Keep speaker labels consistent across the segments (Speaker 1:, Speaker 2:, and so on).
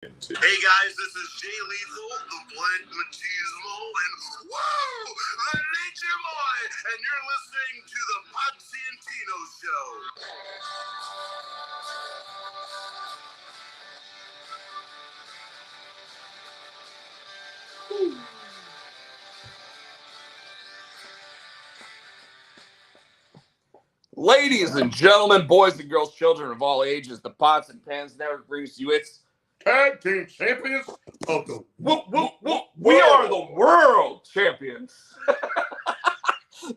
Speaker 1: Hey guys, this is Jay Lethal, the Blend Machismo, and whoa, the Nature Boy, and you're listening to the Potsy and Tino Show.
Speaker 2: Ladies and gentlemen, boys and girls, children of all ages, the Pots and Pans Network brings you its
Speaker 1: Tag Team Champions of the
Speaker 2: We are the world champions.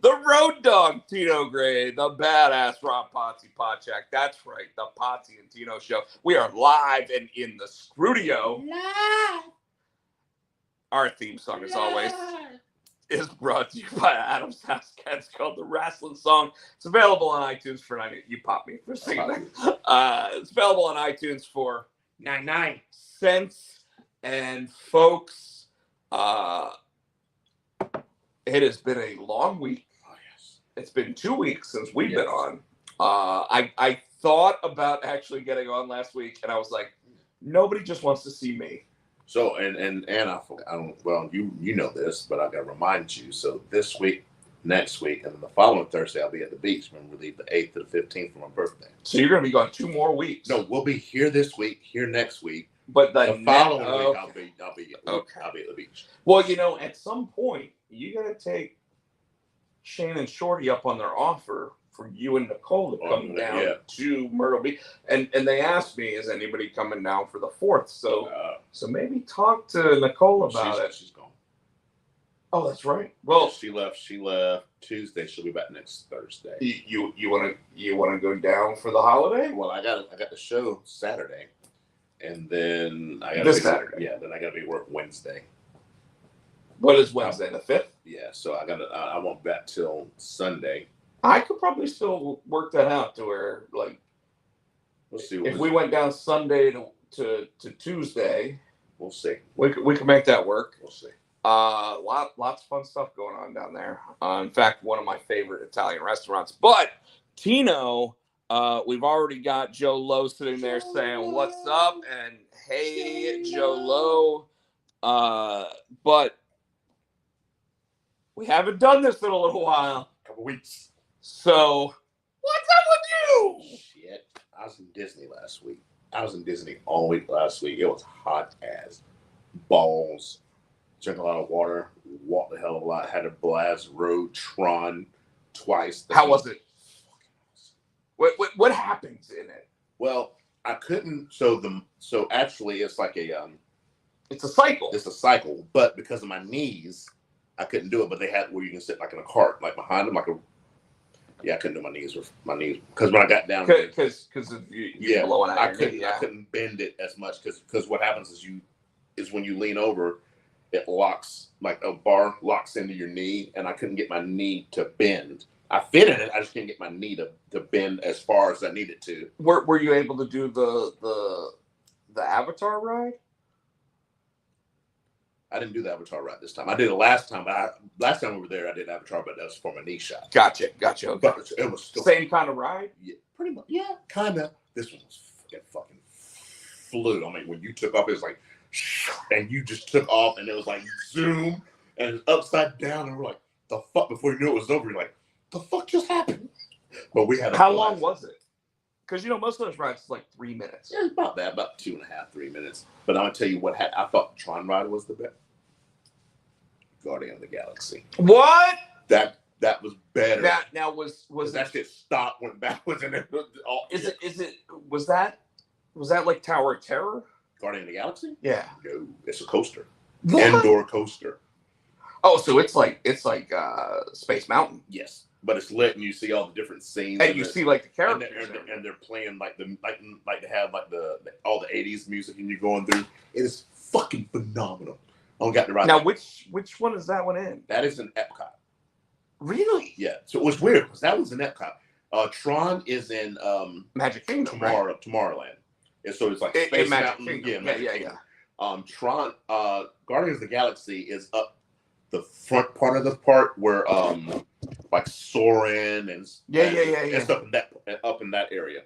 Speaker 2: The road dog, Tino Gray, the badass Rob Potsy Podcheck. That's right, the Potsy and Tino Show. We are live and in the Scrudio.
Speaker 3: Live.
Speaker 2: Our theme song, as always, is brought to you by Adam's House Cats, called the Wrestling Song. It's available on iTunes for 90. You popped me for singing. It's available on iTunes for
Speaker 3: 99
Speaker 2: cents. And folks, it has been a long week.
Speaker 1: Oh, yes.
Speaker 2: It's been 2 weeks since we've been on. I thought about actually getting on last week, and I was like, nobody just wants to see me.
Speaker 1: So and I don't, well, you know this, but I gotta remind you. So this week, next week, and then the following Thursday, I'll be at the beach. When we leave the 8th to the 15th for my birthday.
Speaker 2: So you're going to be gone 2 more weeks.
Speaker 1: No, we'll be here this week, here next week.
Speaker 2: But
Speaker 1: The following week, I'll be at the beach.
Speaker 2: Well, you know, at some point, you got to take Shane and Shorty up on their offer for you and Nicole to come down to Myrtle Beach. And they asked me, is anybody coming down for the 4th? So maybe talk to Nicole about it.
Speaker 1: She's gone.
Speaker 2: Oh, that's right. Well,
Speaker 1: she left Tuesday. She'll be back next Thursday.
Speaker 2: You want to go down for the holiday?
Speaker 1: Well, I got the show Saturday, and then I got
Speaker 2: this Saturday.
Speaker 1: Yeah, then I got to be work Wednesday.
Speaker 2: What is Wednesday, the 5th?
Speaker 1: Yeah, so I won't back till Sunday.
Speaker 2: I could probably still work that out to where, like,
Speaker 1: We'll see.
Speaker 2: if we went down Sunday to Tuesday,
Speaker 1: we'll see.
Speaker 2: We could make that work.
Speaker 1: We'll see.
Speaker 2: Lots of fun stuff going on down there. In fact, one of my favorite Italian restaurants. But Tino, we've already got Joe Lowe sitting there saying, "What's up?" and "Hey, Joe Lowe." But we haven't done this in a little while.
Speaker 1: Couple weeks.
Speaker 2: So what's up with you?
Speaker 1: Shit, I was in Disney last week. I was in Disney all week last week. It was hot as balls. Drank a lot of water. Walked the hell of a lot. Had a blast. Rode Tron twice.
Speaker 2: How was it? What happens in it?
Speaker 1: Well, I couldn't. So actually, it's like
Speaker 2: it's a cycle.
Speaker 1: It's a cycle, but because of my knees, I couldn't do it. But they had where you can sit like in a cart, like behind them, like a. Yeah, I couldn't do my knees because when I got down,
Speaker 2: because of you blowing out
Speaker 1: I couldn't bend it as much because what happens is when you lean over, it locks, like a bar locks into your knee, and I couldn't get my knee to bend. I fit in it, I just can't get my knee to bend as far as I needed to.
Speaker 2: Were you able to do the Avatar ride?
Speaker 1: I didn't do the Avatar ride this time. I did it last time. Last time we were there, I did Avatar, but that was for my knee shot.
Speaker 2: Gotcha. Okay.
Speaker 1: But it was still
Speaker 2: same kind of ride.
Speaker 1: Yeah, pretty much. Yeah, kind of. This one was fucking flew. I mean, when you took off, it was like, and you just took off, and it was like zoom, and it's upside down, and we're like, the fuck? Before you knew it was over, you're like, the fuck just happened? But we had.
Speaker 2: How long was it? Because most of those rides is like 3 minutes.
Speaker 1: Yeah, about that, about 2.5, 3 minutes. But I'm gonna tell you what I thought the Tron ride was the best. Guardian of the Galaxy.
Speaker 2: What?
Speaker 1: That was better.
Speaker 2: Now was
Speaker 1: that shit stopped, went backwards, and then
Speaker 2: was that like Tower of Terror?
Speaker 1: Guardian of the Galaxy?
Speaker 2: Yeah.
Speaker 1: No, it's a coaster.
Speaker 2: What?
Speaker 1: Indoor coaster.
Speaker 2: Oh, so it's like Space Mountain.
Speaker 1: Yes, but it's lit, and you see all the different scenes,
Speaker 2: and you see like the characters,
Speaker 1: and they're playing like they have like all the 80s music, and you're going through. It is fucking phenomenal. I got to ride.
Speaker 2: Now, which one is that one in?
Speaker 1: That is in Epcot.
Speaker 2: Really?
Speaker 1: Yeah. So it was weird because that was in Epcot. Tron is in
Speaker 2: Magic Kingdom,
Speaker 1: Tomorrowland. And so it's like Space Mountain.
Speaker 2: Kingdom. Yeah.
Speaker 1: Tron, Guardians of the Galaxy is up the front part of the park where like Soarin' and
Speaker 2: and
Speaker 1: stuff up in that area.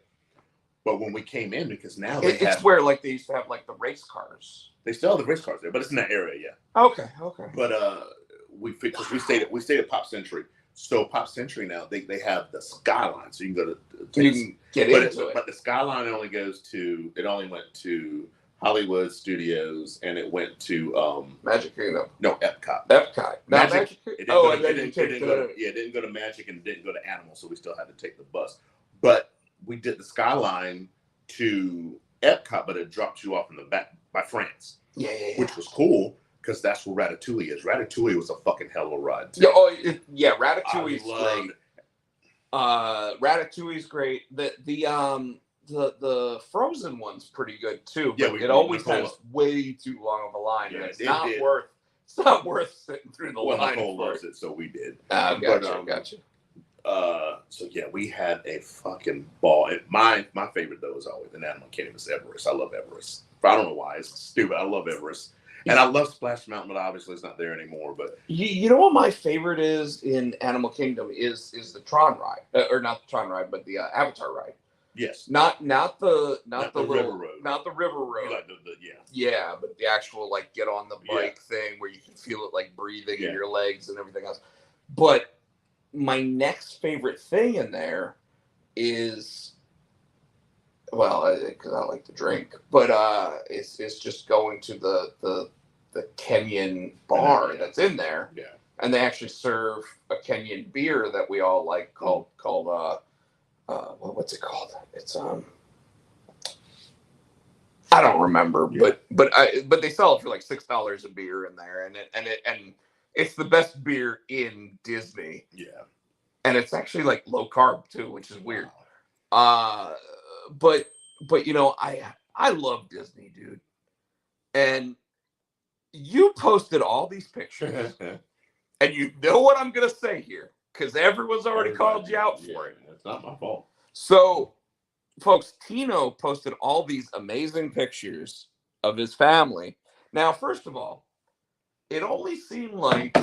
Speaker 1: But when we came in, because now they
Speaker 2: it's where like they used to have like the race cars.
Speaker 1: they still have the race cars there, but it's in that area, yeah.
Speaker 2: Okay.
Speaker 1: But because we stayed at Pop Century. So Pop Century now they have the Skyline, so you can go to
Speaker 2: You can get into it.
Speaker 1: But the Skyline only went to Hollywood Studios, and it went to
Speaker 2: Magic Kingdom.
Speaker 1: No, Epcot.
Speaker 2: Now
Speaker 1: Magic.
Speaker 2: It
Speaker 1: didn't go to Magic and didn't go to Animal, so we still had to take the bus. But we did the Skyline to Epcot, but it dropped you off in the back by France.
Speaker 2: Yeah.
Speaker 1: Which was cool because that's where Ratatouille is. Ratatouille was a fucking hell of a ride too.
Speaker 2: Ratatouille's great. Ratatouille's great. The Frozen one's pretty good too. But it always has way too long of a line. Yeah, it's not worth sitting through the line.
Speaker 1: Nicole loves it, so we did.
Speaker 2: Gotcha.
Speaker 1: So yeah, we had a fucking ball. And my favorite though is always in Animal Kingdom is Everest. I love Everest. I don't know why. It's stupid. I love Everest. And I love Splash Mountain, but obviously it's not there anymore. But
Speaker 2: you know what my favorite is in Animal Kingdom is the Tron ride, or not the Tron ride, but the Avatar ride.
Speaker 1: Yes.
Speaker 2: Not the
Speaker 1: river road.
Speaker 2: Not the river road.
Speaker 1: You like
Speaker 2: Yeah, but the actual like get on the bike thing where you can feel it like breathing in your legs and everything else. But my next favorite thing in there is, well, because I like to drink, but it's just going to the Kenyan bar that's in there.
Speaker 1: Yeah. And
Speaker 2: they actually serve a Kenyan beer that we all like called what's it called? It's I don't remember, but they sell it for like $6 a beer in there, and it's the best beer in Disney.
Speaker 1: Yeah.
Speaker 2: And it's actually like low carb too, which is weird. But you know, I love Disney, dude. And you posted all these pictures, and you know what I'm gonna say here, because everyone's already called you out for it.
Speaker 1: It's not my fault.
Speaker 2: So, folks, Tino posted all these amazing pictures of his family. Now, first of all, it only seemed like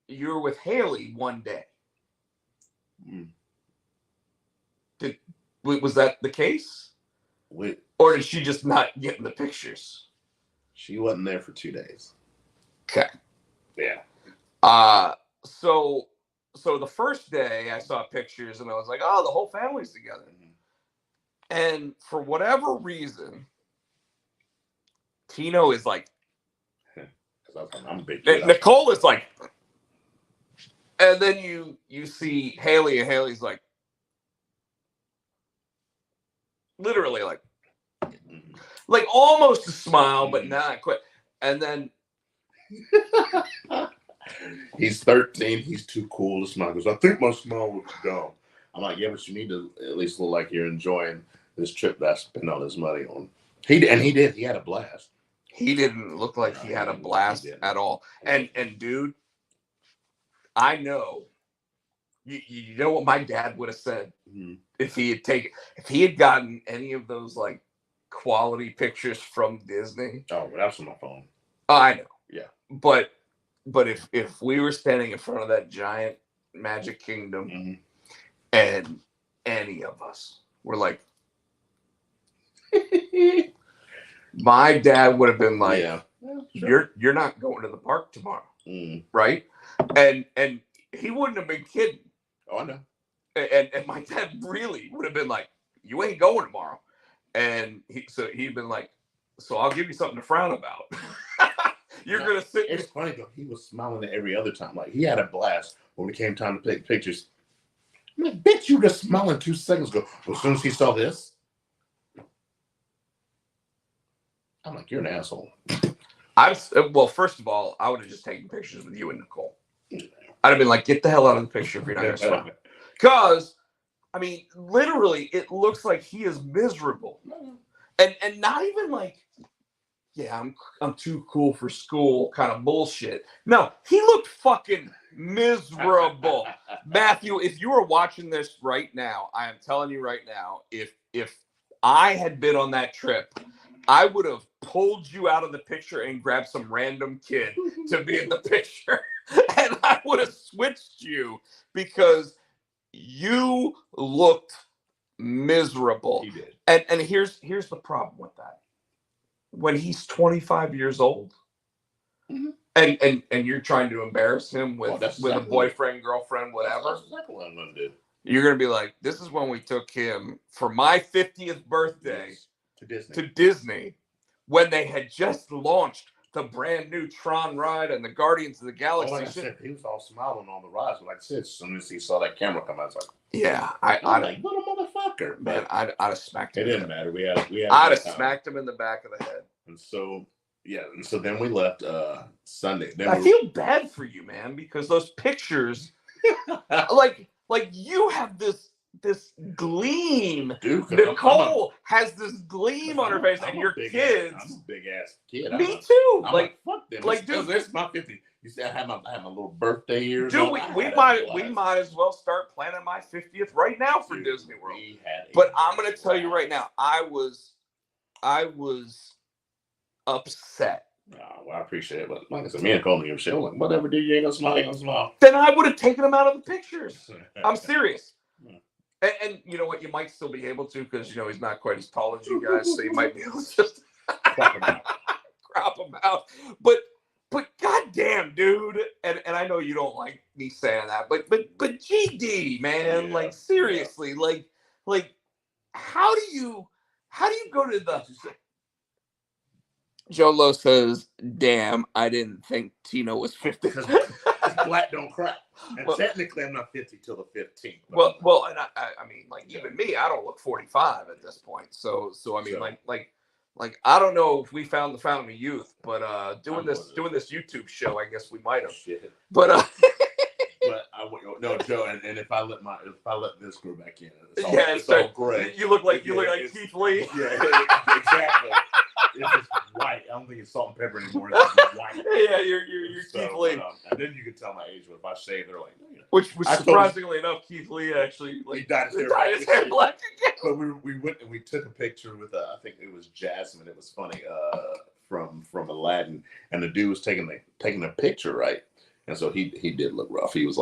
Speaker 2: you were with Haley one day. Was that the case? Or did she just not get in the pictures?
Speaker 1: She wasn't there for 2 days.
Speaker 2: Okay.
Speaker 1: Yeah.
Speaker 2: So the first day I saw pictures and I was like, oh, the whole family's together. And for whatever reason, Tino is like,
Speaker 1: I'm a big kid.
Speaker 2: Nicole is like, and then you see Haley, and Haley's like, literally like almost a smile, but not quite. And then
Speaker 1: he's 13. He's too cool to smile. Because I think my smile looks dumb. I'm like, yeah, but you need to at least look like you're enjoying this trip that I spent all this money on. He did. He had a blast.
Speaker 2: He didn't look like he had a blast at all. And dude, I know. You know what my dad would have said if he had gotten any of those like quality pictures from Disney.
Speaker 1: Oh, but that's on my phone.
Speaker 2: Oh, I know.
Speaker 1: Yeah.
Speaker 2: But if we were standing in front of that giant Magic Kingdom and any of us were like, my dad would have been like, you're not going to the park tomorrow, right? And he wouldn't have been kidding.
Speaker 1: Oh, I know.
Speaker 2: And my dad really would have been like, you ain't going tomorrow. And he'd been like, so I'll give you something to frown about. You're going to sit.
Speaker 1: It's funny though. He was smiling at every other time. Like he had a blast when it came time to take pictures. I'm like, bitch, you just smiling 2 seconds ago. As soon as he saw this, I'm like, you're an asshole.
Speaker 2: Well, first of all, I would have just taken pictures with you and Nicole. I'd have been like, get the hell out of the picture if you're not going to smile. Because, I mean, literally, it looks like he is miserable. And not even like, yeah, I'm too cool for school kind of bullshit. No, he looked fucking miserable. Matthew, if you are watching this right now, I am telling you right now, if I had been on that trip, I would have pulled you out of the picture and grabbed some random kid to be in the picture. And I would have switched you because you looked miserable.
Speaker 1: He did.
Speaker 2: And here's the problem with that. When he's 25 years old,
Speaker 1: Mhm.
Speaker 2: and you're trying to embarrass him with
Speaker 1: exactly
Speaker 2: a boyfriend, girlfriend, whatever,
Speaker 1: That's exactly what I'm gonna do.
Speaker 2: you're gonna be like, this is when we took him for my 50th birthday
Speaker 1: Yes.
Speaker 2: to Disney, when they had just launched the brand new Tron ride and the Guardians of the Galaxy.
Speaker 1: Like I said, he was all smiling on the rides. Like I said, as soon as he saw that camera come out, I was like,
Speaker 2: yeah,
Speaker 1: I'm like, little motherfucker.
Speaker 2: Man, I'd have smacked him.
Speaker 1: It didn't matter. We had
Speaker 2: I'd have smacked him in the back of the head.
Speaker 1: And so, yeah, and so then we left Sunday. Then
Speaker 2: I feel bad for you, man, because those pictures, like you have this gleam.
Speaker 1: Dude,
Speaker 2: Nicole has this gleam on her face, and your kids.
Speaker 1: I'm a big ass kid.
Speaker 2: Me too.
Speaker 1: I'm
Speaker 2: like
Speaker 1: fuck them.
Speaker 2: Like,
Speaker 1: dude, this is my 50. You see, I had my little birthday years.
Speaker 2: Dude, we might as well start planning my 50th right now for Disney World. But I'm gonna tell you right now, I was upset.
Speaker 1: Oh, well, I appreciate it, but like I said, me and Cole give a shit. Like, whatever, dude, you ain't gonna smile, you ain't gonna smile.
Speaker 2: Then I would have taken him out of the pictures. I'm serious. And you know what? You might still be able to, because you know he's not quite as tall as you guys, so you might be able to just crop him out. But goddamn, dude, and I know you don't like me saying that, but GD, man, like seriously, like how do you go to the? Jolo says, "Damn, I didn't think Tino was 50."
Speaker 1: Black don't crack. And technically, I'm not 50 till the 15th.
Speaker 2: Well, and I mean, like even me, I don't look 45 at this point. So I mean, like I don't know if we found the fountain of youth, but doing this YouTube show, I guess we might have.
Speaker 1: Shit.
Speaker 2: But
Speaker 1: no, Joe, and if I let this grow back in,
Speaker 2: it's all gray. You look like Keith Lee.
Speaker 1: Yeah, exactly. It's just white. I don't think it's salt and pepper anymore. It's just white.
Speaker 2: Yeah, you're Keith Lee.
Speaker 1: And then you can tell my age, but if I shave, they're like,
Speaker 2: which surprisingly enough, Keith Lee actually
Speaker 1: he dyed his hair black again. But we went and we took a picture with I think it was Jasmine. It was funny from Aladdin, and the dude was taking a picture, right? And so he did look rough. He was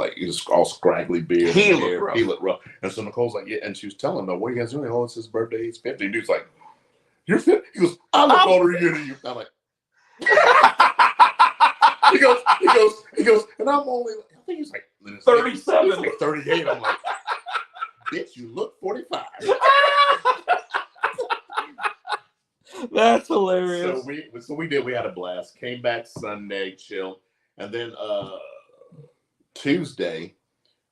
Speaker 1: all scraggly beard.
Speaker 2: He looked
Speaker 1: rough. And so Nicole's like, yeah, and she was telling him, what are you guys doing? Oh, it's his birthday. He's 50. And dude's like, you're 50? He goes, I look older than you. I'm like, he goes, and I'm only, I think he's like
Speaker 2: 37.
Speaker 1: He's like 38. I'm like, bitch, you look 45.
Speaker 2: That's hilarious.
Speaker 1: So we had a blast. Came back Sunday, chill. And then Tuesday,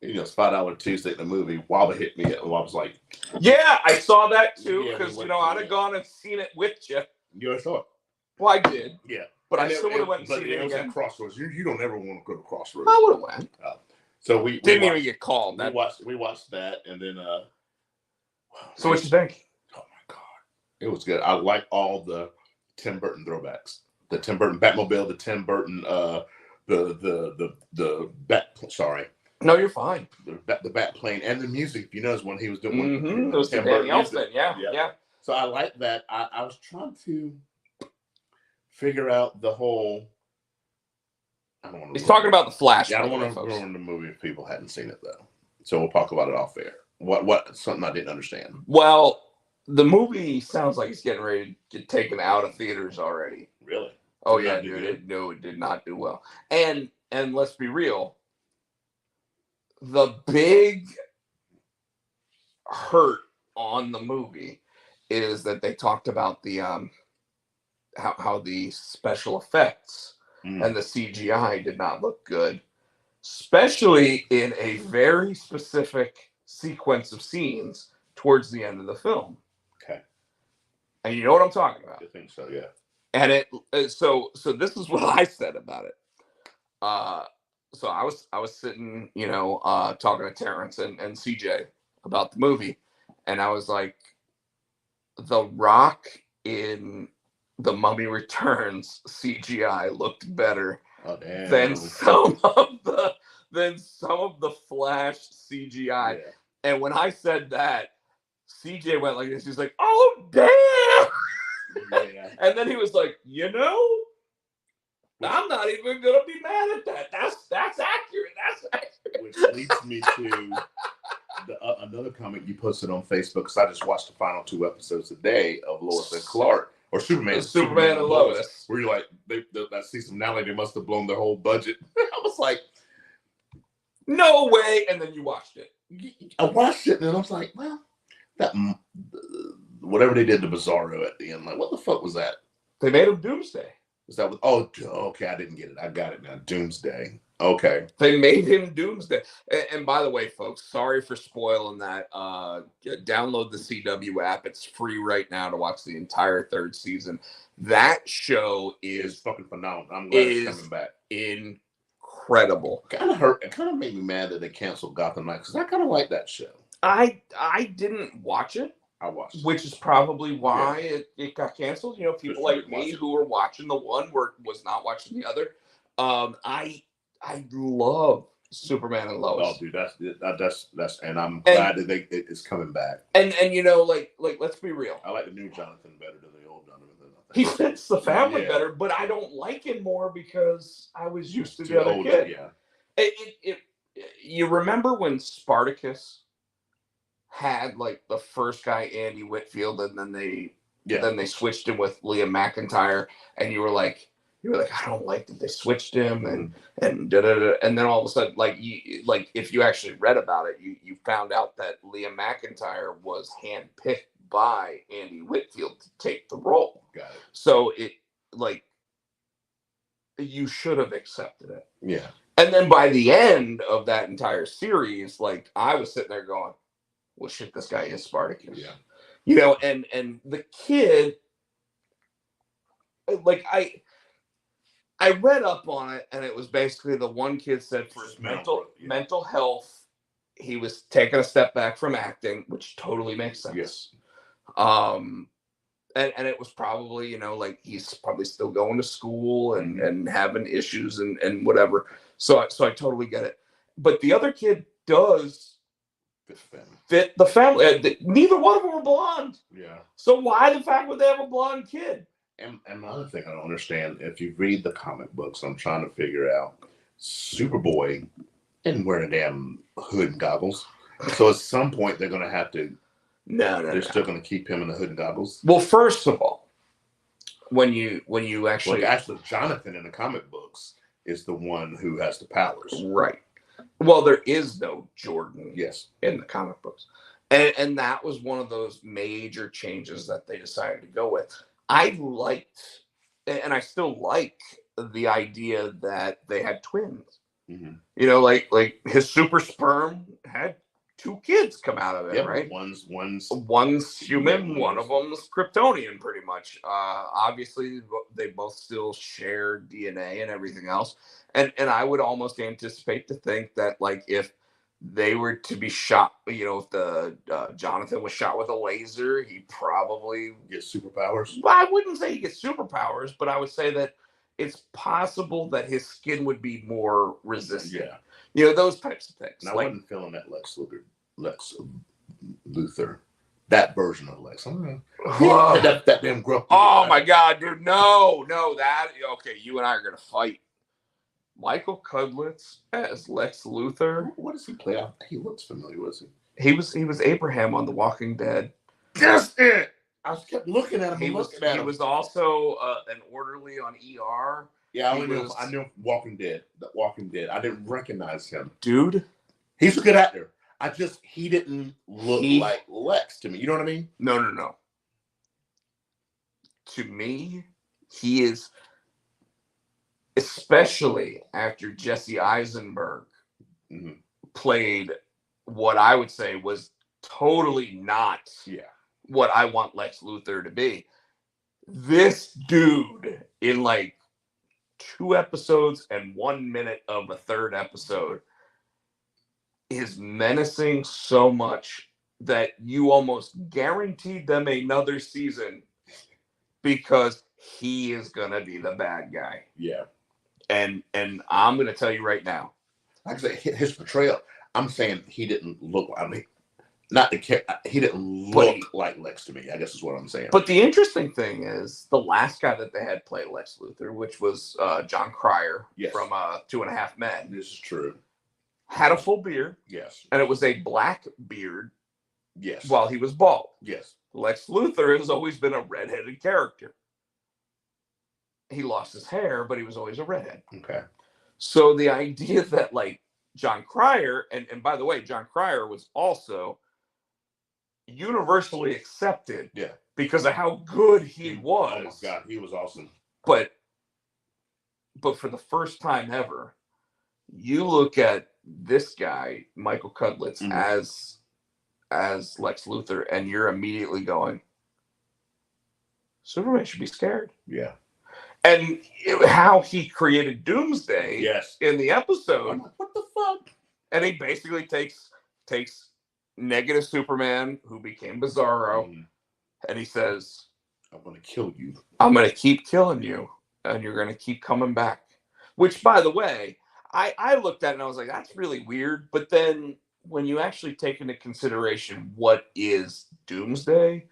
Speaker 1: it's $5 Tuesday in the movie. Waba hit me. I was like,
Speaker 2: yeah, I saw that too, because I'd have gone and seen it with you.
Speaker 1: You saw it?
Speaker 2: Well, I did.
Speaker 1: Yeah.
Speaker 2: But I still would have went and seen it again.
Speaker 1: At Crossroads. You don't ever want to go to Crossroads.
Speaker 2: I would have went.
Speaker 1: So we
Speaker 2: didn't even get called.
Speaker 1: We watched that, and then
Speaker 2: so what you think?
Speaker 1: Oh my god, it was good. I like all the Tim Burton throwbacks. The Tim Burton Batmobile, the Tim Burton the bat. Sorry.
Speaker 2: No, you're fine.
Speaker 1: The bat plane and the music. You notice when he was doing
Speaker 2: it was Tim Burton music. Yeah.
Speaker 1: So I like that. I was trying to figure out the whole. I don't want to.
Speaker 2: He's talking about the Flash.
Speaker 1: Yeah, I don't want to go into the movie if people hadn't seen it though. So we'll talk about it off air. What something I didn't understand.
Speaker 2: Well, the movie sounds like it's getting ready to get taken out of theaters already.
Speaker 1: Really?
Speaker 2: Oh yeah, dude. It did not do well. And let's be real. The big hurt on the movie is that they talked about the how the special effects and the CGI did not look good, especially in a very specific sequence of scenes towards the end of the film.
Speaker 1: Okay.
Speaker 2: And you know what I'm talking about?
Speaker 1: I think so, yeah.
Speaker 2: And so this is what I said about it. So I was sitting, talking to Terrence and CJ about the movie, and I was like, The Rock in The Mummy Returns CGI looked better than some of the Flash CGI. Yeah. And when I said that, CJ went like this. He's like, "Oh damn!" Yeah. And then he was like, I'm not even gonna be mad at that. That's accurate. That's accurate.
Speaker 1: Which leads me to Another comment you posted on Facebook, because I just watched the final 2 episodes today of Lois and Clark, or Superman
Speaker 2: and Lois,
Speaker 1: where you're like, that season finale, they must have blown their whole budget. I was like,
Speaker 2: no way. And then you watched it.
Speaker 1: I watched it, and I was like, well, that whatever they did to Bizarro at the end, like, what the fuck was that?
Speaker 2: They made him Doomsday.
Speaker 1: Is that what? Oh, okay, I didn't get it. I got it now. Doomsday. Okay.
Speaker 2: They made him Doomsday. And by the way, folks, sorry for spoiling that. Download the CW app. It's free right now to watch the entire 3rd season. That show is
Speaker 1: fucking phenomenal. I'm glad it's coming back.
Speaker 2: Incredible.
Speaker 1: Kind of hurt. It kind of made me mad that they canceled Gotham Knights, because I kind of like that show.
Speaker 2: I didn't watch it.
Speaker 1: I watched it.
Speaker 2: Which is probably why it got canceled. You know, people like me who were watching the one was not watching the other. I love Superman and Lois.
Speaker 1: Oh, dude, that's, and I'm glad that it's coming back.
Speaker 2: And you know, like let's be real.
Speaker 1: I like the new Jonathan better than the old Jonathan.
Speaker 2: He fits the family better, but I don't like him more because I was used to the other kid. Yeah. You remember when Spartacus had like the first guy, Andy Whitfield, and then they switched him with Liam McIntyre, and you were like, I don't like that they switched him, and and then all of a sudden, like if you actually read about it, you found out that Liam McIntyre was handpicked by Andy Whitfield to take the role.
Speaker 1: Got it. So
Speaker 2: you should have accepted it.
Speaker 1: Yeah.
Speaker 2: And then by the end of that entire series, like I was sitting there going, well, shit, this guy is Spartacus.
Speaker 1: Yeah.
Speaker 2: You know, and the kid, like I read up on it, and it was basically the one kid said for his mental health, he was taking a step back from acting, which totally makes sense.
Speaker 1: Yes.
Speaker 2: And it was probably, you know, like he's probably still going to school and having issues and whatever. So I totally get it. But the other kid does fit the family. Neither one of them are blonde.
Speaker 1: Yeah.
Speaker 2: So why the fact would they have a blonde kid?
Speaker 1: And another thing I don't understand, if you read the comic books, I'm trying to figure out, Superboy isn't wearing damn hood and goggles. So at some point they're going to have to. They're still going to keep him in the hood and goggles.
Speaker 2: Well, first of all, when you actually
Speaker 1: Jonathan in the comic books is the one who has the powers,
Speaker 2: right? Well, there is no Jordan, in the comic books, and that was one of those major changes that they decided to go with. I liked, and I still like, the idea that they had twins. Mm-hmm. You know, like his super sperm had 2 kids come out of it, right? One's human, one of them's Kryptonian, pretty much. Obviously, they both still share DNA and everything else, and I would almost anticipate to think that, like, if they were to be shot, you know, if the Jonathan was shot with a laser, he probably
Speaker 1: gets superpowers.
Speaker 2: Well, I wouldn't say he gets superpowers, but I would say that it's possible that his skin would be more resistant. Yeah. You know, those types of things.
Speaker 1: And I wasn't feeling that Lex Luthor, that version of Lex. That damn grumpy.
Speaker 2: Oh my God, dude! No, that okay. You and I are gonna fight. Michael Cudlitz as Lex Luthor.
Speaker 1: What does he play? He looks familiar. Was
Speaker 2: he? He was Abraham on The Walking Dead.
Speaker 1: That's it. I kept looking at him.
Speaker 2: He was also an orderly on ER.
Speaker 1: Yeah, I knew Walking Dead. The Walking Dead. I didn't recognize him.
Speaker 2: Dude,
Speaker 1: he's a good actor. He didn't look like Lex to me. You know what I mean?
Speaker 2: No. To me, he is, especially after Jesse Eisenberg played what I would say was totally not what I want Lex Luthor to be. This dude in like 2 episodes and 1 minute of a 3rd episode is menacing so much that you almost guaranteed them another season because he is gonna be the bad guy. Yeah. And I'm gonna tell you right now.
Speaker 1: Like I say, his portrayal, I'm saying he didn't look, he didn't look like Lex to me, I guess is what I'm saying.
Speaker 2: But the interesting thing is the last guy that they had play Lex Luthor, which was John Cryer from 2.5 Men.
Speaker 1: This is true.
Speaker 2: had a full beard,
Speaker 1: Yes.
Speaker 2: and it was a black beard.
Speaker 1: Yes.
Speaker 2: While he was bald.
Speaker 1: Yes.
Speaker 2: Lex Luthor has always been a redheaded character. He lost his hair, but he was always a redhead.
Speaker 1: Okay.
Speaker 2: So the idea that like John Cryer, and by the way, John Cryer was also universally accepted because of how good he was.
Speaker 1: Oh my God, he was awesome.
Speaker 2: But for the first time ever, you look at this guy, Michael Cudlitz, as Lex Luthor, and you're immediately going, Superman should be scared.
Speaker 1: Yeah.
Speaker 2: And how he created Doomsday in the episode.
Speaker 1: I'm like, what the fuck?
Speaker 2: And he basically takes negative Superman, who became Bizarro, and he says,
Speaker 1: I'm going to kill you.
Speaker 2: I'm going to keep killing you, and you're going to keep coming back. Which, by the way, I looked at it and I was like, that's really weird. But then when you actually take into consideration what is Doomsday,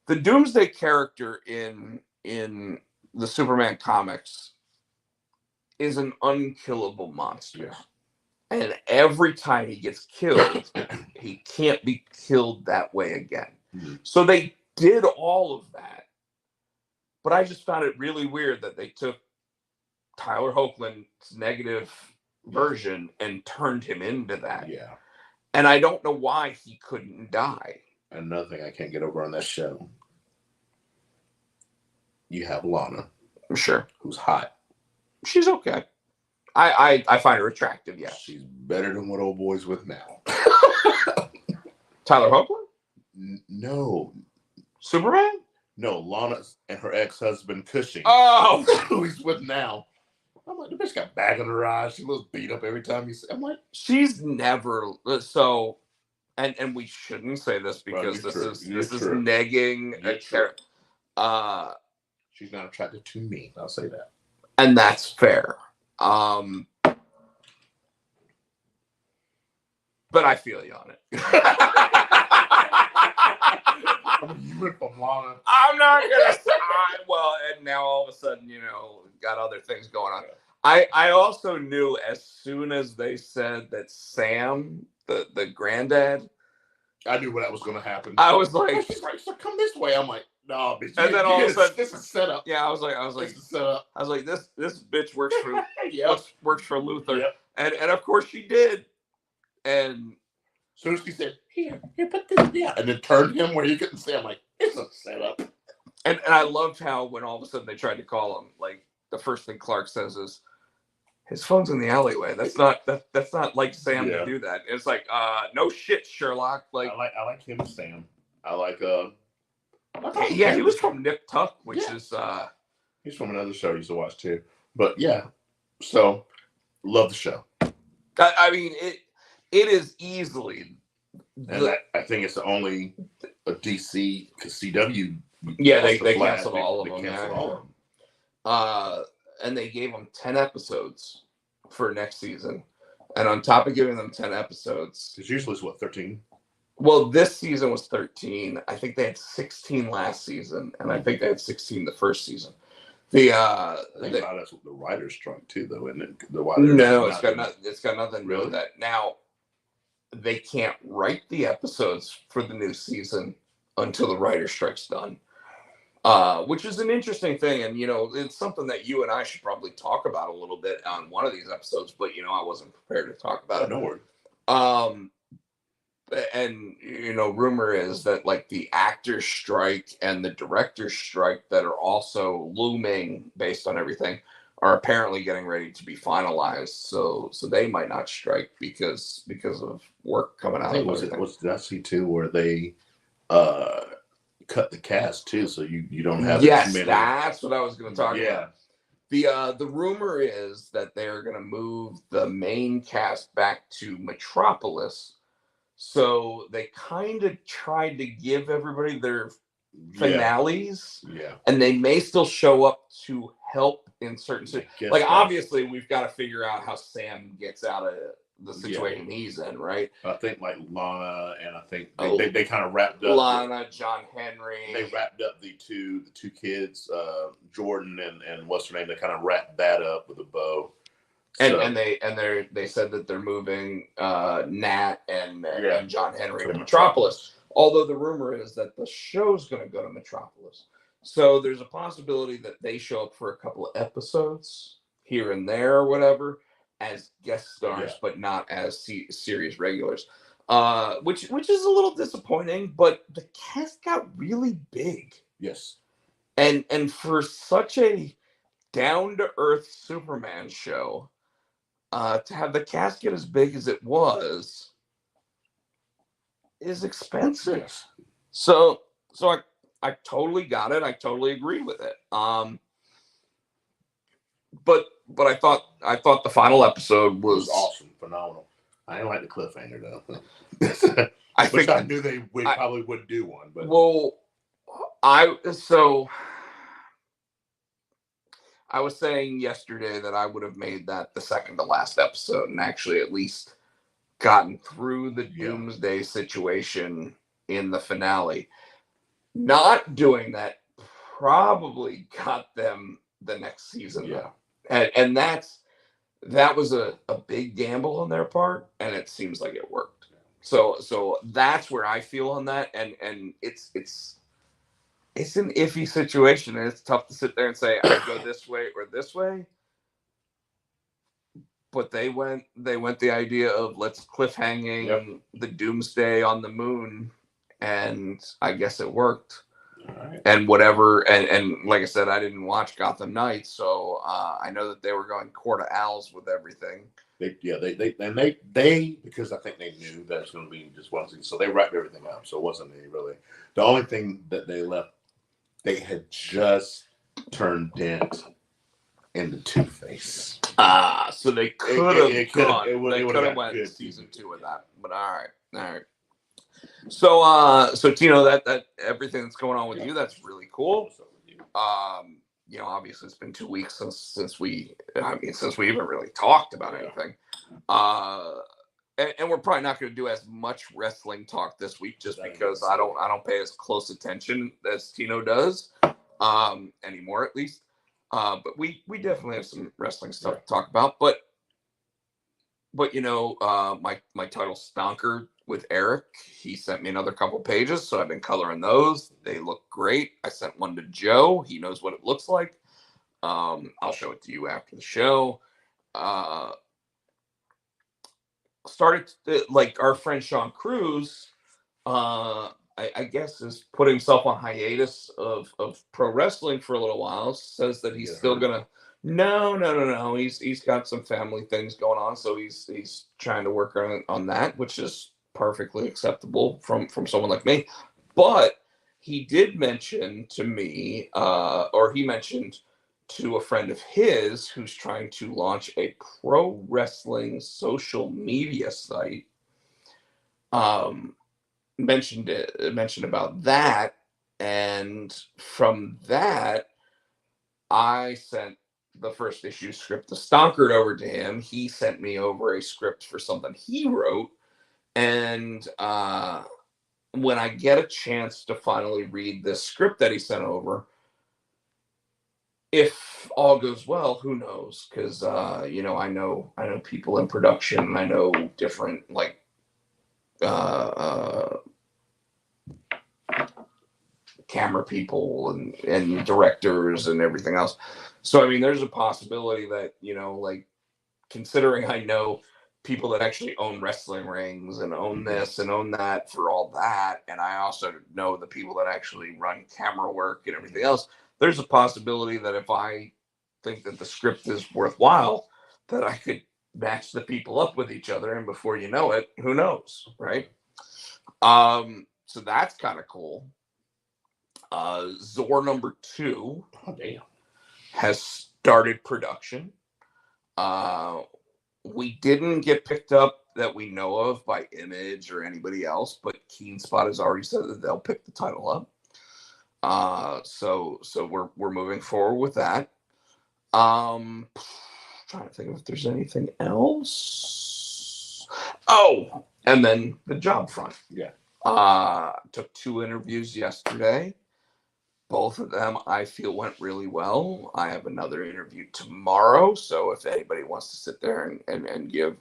Speaker 2: the Doomsday character in the Superman comics is an unkillable monster. And every time he gets killed, he can't be killed that way again. So they did all of that. But I just found it really weird that they took Tyler Hoechlin's negative version and turned him into that.
Speaker 1: Yeah.
Speaker 2: And I don't know why he couldn't die.
Speaker 1: Another thing I can't get over on that show. You have Lana.
Speaker 2: Sure.
Speaker 1: Who's hot.
Speaker 2: She's okay. I find her attractive, yeah.
Speaker 1: She's better than what old boy's with now.
Speaker 2: Tyler Hoechlin?
Speaker 1: No.
Speaker 2: Superman?
Speaker 1: No, Lana and her ex-husband Cushing.
Speaker 2: Oh!
Speaker 1: Who he's with now. I'm like, the bitch got bag in her eyes. She looks beat up every time you see. I'm like,
Speaker 2: she's never so, and we shouldn't say this because this is negging a character.
Speaker 1: She's not attracted to me. I'll say that,
Speaker 2: and that's fair. But I feel you on it.
Speaker 1: You went from Lana.
Speaker 2: I'm not gonna. Well, and now all of a sudden, got other things going on. I also knew as soon as they said that Sam, the granddad,
Speaker 1: I knew that was going to happen.
Speaker 2: I was like,
Speaker 1: she's like, so come this way. I'm like, no, bitch.
Speaker 2: And then all of a sudden,
Speaker 1: this is set up.
Speaker 2: Yeah, I was like,
Speaker 1: this is set up.
Speaker 2: I was like, this bitch works for works for Luthor,
Speaker 1: yep.
Speaker 2: and of course she did. And
Speaker 1: as soon as she said, here, put this, and then turned him where he couldn't see. I'm like, it's a setup.
Speaker 2: And I loved how when all of a sudden they tried to call him, like the first thing Clark says is, his phone's in the alleyway. That's not like Sam to do that. It's like, no shit, Sherlock. Like
Speaker 1: I like him, Sam. I like
Speaker 2: he was from Nip Tuck, which is
Speaker 1: he's from another show I used to watch too. But yeah, so love the show.
Speaker 2: I mean, it is easily.
Speaker 1: And I think it's the only a DC because CW.
Speaker 2: Yeah, they canceled all of them.
Speaker 1: They canceled all of them.
Speaker 2: And they gave them 10 episodes for next season. And on top of giving them 10 episodes,
Speaker 1: it's usually 13.
Speaker 2: Well, this season was 13. I think they had 16 last season, and I think they had 16 the first season. That's the
Speaker 1: writer's strike too, though, isn't it?
Speaker 2: It's got nothing to do with that. Now, they can't write the episodes for the new season until the writer's strike's done. Which is an interesting thing, and it's something that you and I should probably talk about a little bit on one of these episodes. But I wasn't prepared to talk about it.
Speaker 1: No worry.
Speaker 2: And rumor is that like the actor's strike and the director's strike that are also looming based on everything are apparently getting ready to be finalized. So they might not strike because of work coming out.
Speaker 1: Did I see too where they cut the cast too, so you don't have
Speaker 2: that's what I was going to talk about. The rumor is that they're going to move the main cast back to Metropolis, so they kind of tried to give everybody their finales, and they may still show up to help in certain obviously we've got to figure out how Sam gets out of the situation he's in, right?
Speaker 1: I think like Lana, and I think they kind of wrapped up
Speaker 2: Lana, John Henry.
Speaker 1: They wrapped up the two kids, Jordan and what's her name. They kind of wrapped that up with a bow.
Speaker 2: They said that they're moving Nat and John Henry to Metropolis. Although the rumor is that the show's going to go to Metropolis, so there's a possibility that they show up for a couple of episodes here and there or whatever as guest stars, but not as series regulars. Which is a little disappointing, but the cast got really big.
Speaker 1: Yes,
Speaker 2: and for such a down to earth Superman show, to have the cast get as big as it was is expensive.
Speaker 1: Yes.
Speaker 2: So I totally got it. I totally agree with it. But I thought the final episode was
Speaker 1: awesome, phenomenal. I didn't like the cliffhanger though. I knew they probably would do one, but
Speaker 2: I was saying yesterday that I would have made that the second to last episode and actually at least gotten through the doomsday situation in the finale. Not doing that probably got them the next season.
Speaker 1: Yeah.
Speaker 2: And that was a big gamble on their part, and it seems like it worked. So that's where I feel on that, and it's an iffy situation, and it's tough to sit there and say I go this way or this way. But they went the idea of let's cliffhanging the doomsday on the moon, and I guess it worked.
Speaker 1: All right.
Speaker 2: And whatever, and like I said, I didn't watch Gotham Knights, so I know that they were going Court of Owls with everything.
Speaker 1: They because I think they knew that it's going to be just one season, so they wrapped everything up. So it wasn't any really. The only thing that they left, they had just turned Dent into Two-Face.
Speaker 2: So they could have went season 2 with that. But all right. So Tino, that everything that's going on with you, that's really cool. Obviously it's been 2 weeks since we even really talked about anything. And we're probably not going to do as much wrestling talk this week just because I don't pay as close attention as Tino does anymore, at least. But we definitely have some wrestling stuff to talk about. But my title Stonker with Eric, he sent me another couple pages, so I've been coloring those. They look great. I sent one to Joe. He knows what it looks like. I'll show it to you after the show. Started like our friend Sean Cruz, I guess is put himself on hiatus of pro wrestling for a little while. Says that he's still gonna. No. He's got some family things going on, so he's trying to work on that, which is perfectly acceptable from someone like me. But he did mention to me, or he mentioned to a friend of his who's trying to launch a pro wrestling social media site. Mentioned about that, and from that, I sent the first issue script to Stonkard over to him. He sent me over a script for something he wrote, and when I get a chance to finally read this script that he sent over, if all goes well, who knows? Because I know people in production. I know different camera people and directors and everything else. So I mean, there's a possibility that considering I know people that actually own wrestling rings and own this and own that for all that, and I also know the people that actually run camera work and everything else, there's a possibility that if I think that the script is worthwhile, that I could match the people up with each other, and before you know it, who knows, right? So that's kind of cool. Zor number 2 has started production. We didn't get picked up that we know of by Image or anybody else, but Keen Spot has already said that they'll pick the title up. So we're moving forward with that. Trying to think if there's anything else. Oh, and then the job front.
Speaker 1: Yeah.
Speaker 2: Took 2 interviews yesterday. both of them I feel went really well. I have another interview tomorrow, so if anybody wants to sit there and give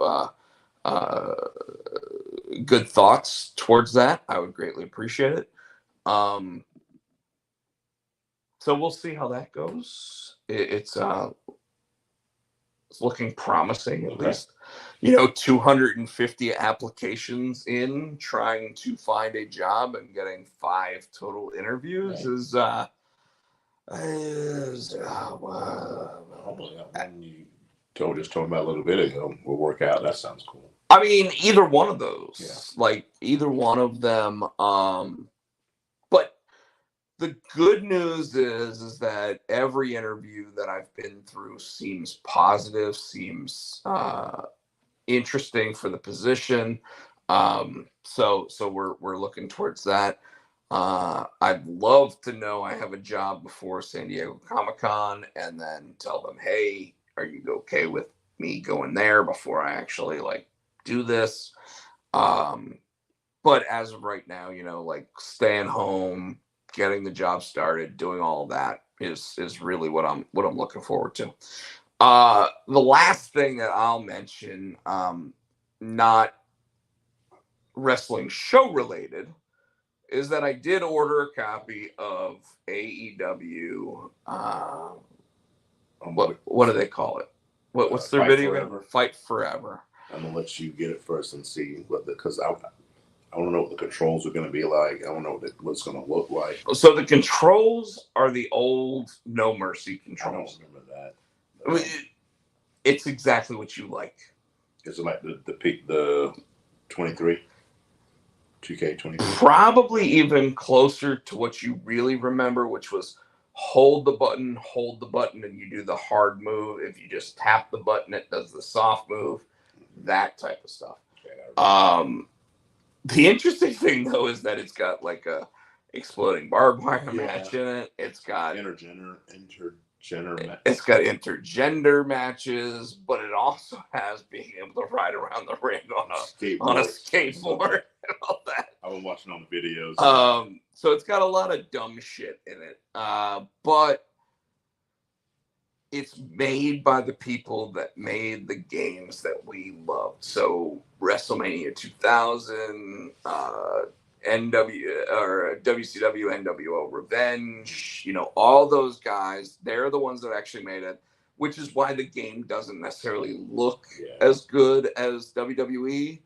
Speaker 2: good thoughts towards that, I would greatly appreciate it. So we'll see how that goes. It's looking promising, at least. 250 applications in, trying to find a job and getting 5 total interviews is
Speaker 1: Hopefully that one you told me about a little bit ago will work out. That sounds cool.
Speaker 2: I mean, either one of those.
Speaker 1: Yeah.
Speaker 2: Like either one of them. But the good news is that every interview that I've been through seems positive, seems interesting for the position. So we're looking towards that. I'd love to know I have a job before San Diego Comic-Con, and then tell them, hey, are you okay with me going there before I actually do this? But as of right now, staying home, getting the job started, doing all of that is really what I'm looking forward to. The last thing that I'll mention, not wrestling show related, is that I did order a copy of AEW. What do they call it? What's their video?
Speaker 1: Forever.
Speaker 2: Fight Forever.
Speaker 1: I'm gonna let you get it first and see because I want to know what the controls are going to be like. I want to know what it's going to look like.
Speaker 2: So the controls are the old No Mercy controls.
Speaker 1: I don't remember that.
Speaker 2: I mean, it's exactly what you like.
Speaker 1: Is it like the 23? 2K23?
Speaker 2: Probably even closer to what you really remember, which was hold the button, and you do the hard move. If you just tap the button, it does the soft move. That type of stuff. The interesting thing though is that it's got like a exploding barbed wire match in it. It's got
Speaker 1: intergender.
Speaker 2: It's got intergender matches, but it also has being able to ride around the ring on a skateboard and all that.
Speaker 1: I've been watching on the videos.
Speaker 2: So it's got a lot of dumb shit in it. But it's made by the people that made the games that we loved. So WrestleMania 2000, WCW NWO Revenge, all those guys, they're the ones that actually made it, which is why the game doesn't necessarily look as good as WWE.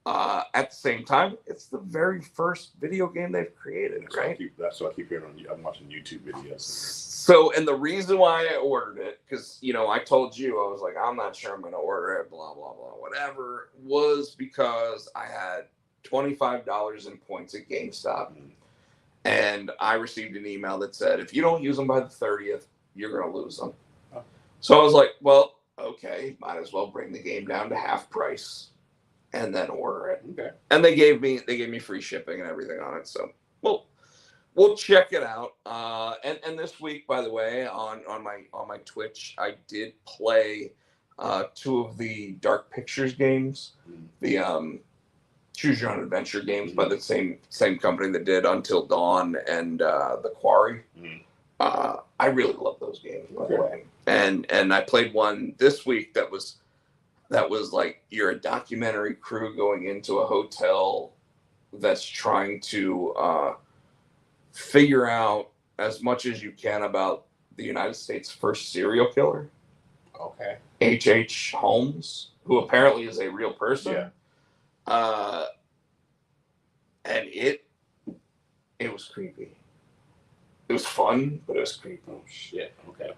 Speaker 2: At the same time, it's the very first video game they've created, right?
Speaker 1: That's what I keep hearing I'm watching YouTube videos.
Speaker 2: So, and the reason why I ordered it, because, I told you, I was like, I'm not sure I'm going to order it, blah, blah, blah, whatever, was because I had $25 in points at GameStop. And I received an email that said, if you don't use them by the 30th, you're going to lose them. Oh. So I was like, well, okay, might as well bring the game down to half price and then order it.
Speaker 1: Okay.
Speaker 2: And they gave me free shipping and everything on it. So we'll check it out. And this week, by the way, on my Twitch, I did play 2 of the Dark Pictures games, the Choose Your Own Adventure games by the same company that did Until Dawn and The Quarry. I really love those games, by the way. And I played one this week that was like, you're a documentary crew going into a hotel that's trying to figure out as much as you can about the United States' first serial killer.
Speaker 1: Okay.
Speaker 2: H.H. Holmes, who apparently is a real person.
Speaker 1: Yeah.
Speaker 2: And it was creepy. It was fun, but it was creepy.
Speaker 1: Oh shit. Okay.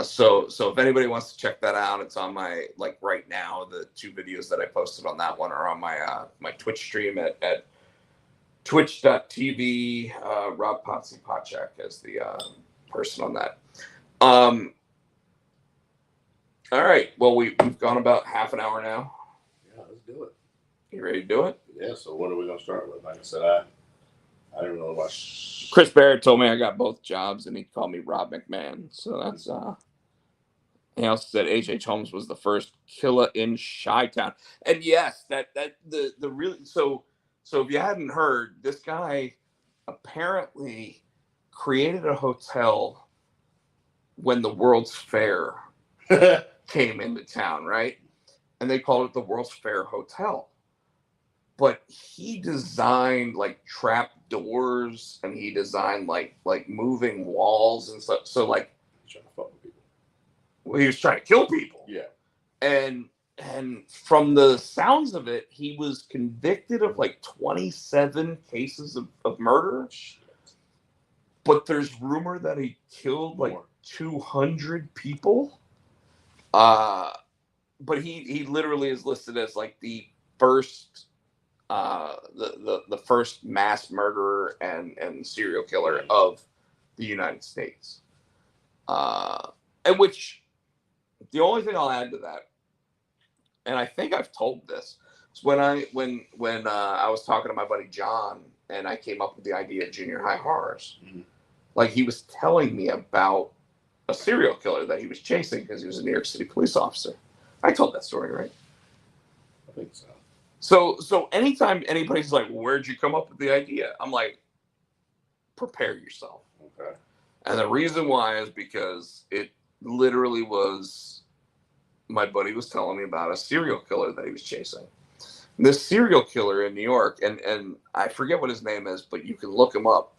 Speaker 2: So if anybody wants to check that out, it's on my, right now, the 2 videos that I posted on that one are on my my Twitch stream at twitch.tv. Rob Potsy Potchak as the person on that. All right. Well, we've gone about half an hour now.
Speaker 1: Yeah, let's do it.
Speaker 2: You ready to do it?
Speaker 1: Yeah. So what are we gonna start with? Like I said, I don't know about.
Speaker 2: Chris Barrett told me I got both jobs, and he called me Rob McMahon. So that's he also said H.H. Holmes was the first killer in Chi-Town. And yes, that the really so if you hadn't heard, this guy apparently created a hotel when the World's Fair came into town, right? And they called it the World's Fair Hotel. But he designed like trap doors, and he designed like moving walls and stuff. So like,
Speaker 1: trying to fuck with people.
Speaker 2: Well, he was trying to kill people.
Speaker 1: Yeah.
Speaker 2: And from the sounds of it, he was convicted of like 27 cases of murder.
Speaker 1: Shit.
Speaker 2: But there's rumor that he killed like 200 people. But he literally is listed as like the first the first mass murderer and serial killer of the United States. And which the only thing I'll add to that, and I think I've told this, is when I was talking to my buddy John and I came up with the idea of junior high horrors.
Speaker 1: Mm-hmm.
Speaker 2: Like he was telling me about a serial killer that he was chasing because he was a New York City police officer. I told that story, right?
Speaker 1: I think so.
Speaker 2: So anytime anybody's like, where'd you come up with the idea? I'm like, prepare yourself.
Speaker 1: Okay.
Speaker 2: And the reason why is because it literally was, my buddy was telling me about a serial killer that he was chasing. And this serial killer in New York, and I forget what his name is, but you can look him up.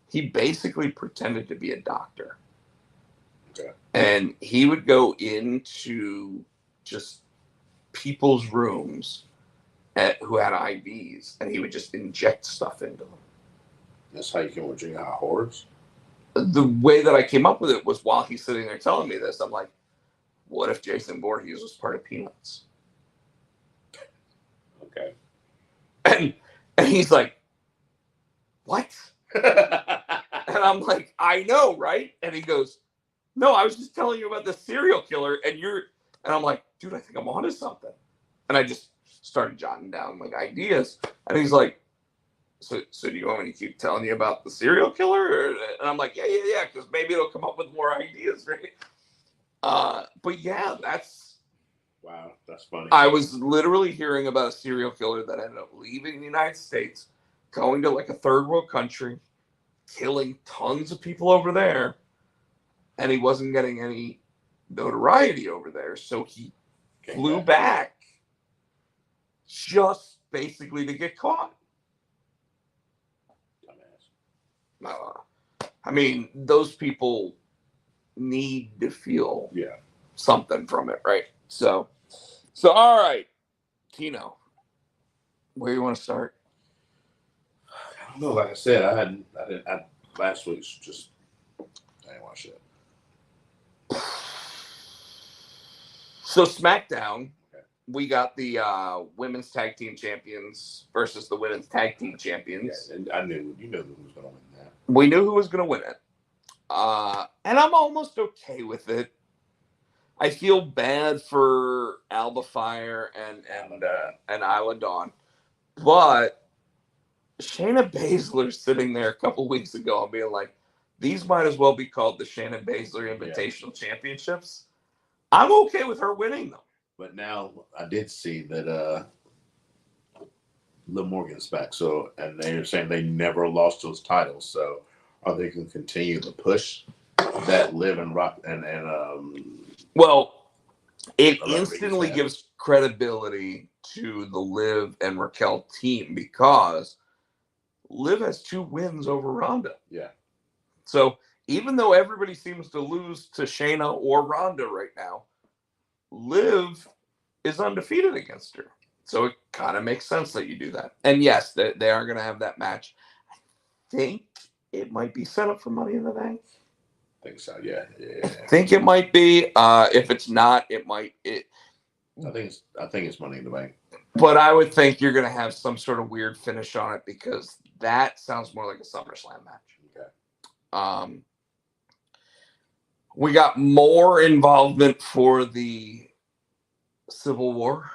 Speaker 2: He basically pretended to be a doctor.
Speaker 1: Okay.
Speaker 2: And he would go into just people's rooms who had IVs, and he would just inject stuff into them.
Speaker 1: That's how you came up with junior high horrors?
Speaker 2: The way that I came up with it was while he's sitting there telling me this, I'm like, what if Jason Voorhees was part of Peanuts?
Speaker 1: Okay.
Speaker 2: And he's like, what? And I'm like, I know, right? And he goes, no, I was just telling you about the serial killer, and I'm like, dude, I think I'm onto something. And I just started jotting down like ideas, and he's like, so do you want me to keep telling you about the serial killer? And I'm like, yeah, because maybe it'll come up with more ideas, right? But yeah,
Speaker 1: wow, that's funny.
Speaker 2: I was literally hearing about a serial killer that ended up leaving the United States, going to like a third world country, killing tons of people over there, and he wasn't getting any notoriety over there, so he flew back just basically to get caught. I mean, those people need to feel something from it, right? So all right, Tino, where you want to start?
Speaker 1: I don't know. Like I said, I last week's just, I didn't watch it.
Speaker 2: So SmackDown, we got the women's tag team champions versus the women's tag team champions.
Speaker 1: Yeah, and you knew who was going to win that.
Speaker 2: We knew who was going to win it. And I'm almost okay with it. I feel bad for Alba Fire and Isla Dawn. But Shayna Baszler sitting there a couple weeks ago and being like, these might as well be called the Shayna Baszler Invitational Championships. I'm okay with her winning them. But
Speaker 1: now I did see that Liv Morgan's back. So, and they're saying they never lost those titles. So, are they going to continue to push that Liv and Rock and
Speaker 2: well, it instantly gives credibility to the Liv and Raquel team because Liv has 2 wins over Ronda.
Speaker 1: Yeah.
Speaker 2: So even though everybody seems to lose to Shayna or Ronda right now, Liv is undefeated against her. So it kind of makes sense that you do that. And yes, they are going to have that match. I think it might be set up for Money in the Bank.
Speaker 1: I think so, yeah.
Speaker 2: I think it might be. If it's not, it might.
Speaker 1: I think it's Money in the Bank.
Speaker 2: But I would think you're going to have some sort of weird finish on it because that sounds more like a SummerSlam match.
Speaker 1: Okay.
Speaker 2: We got more involvement for the Civil War.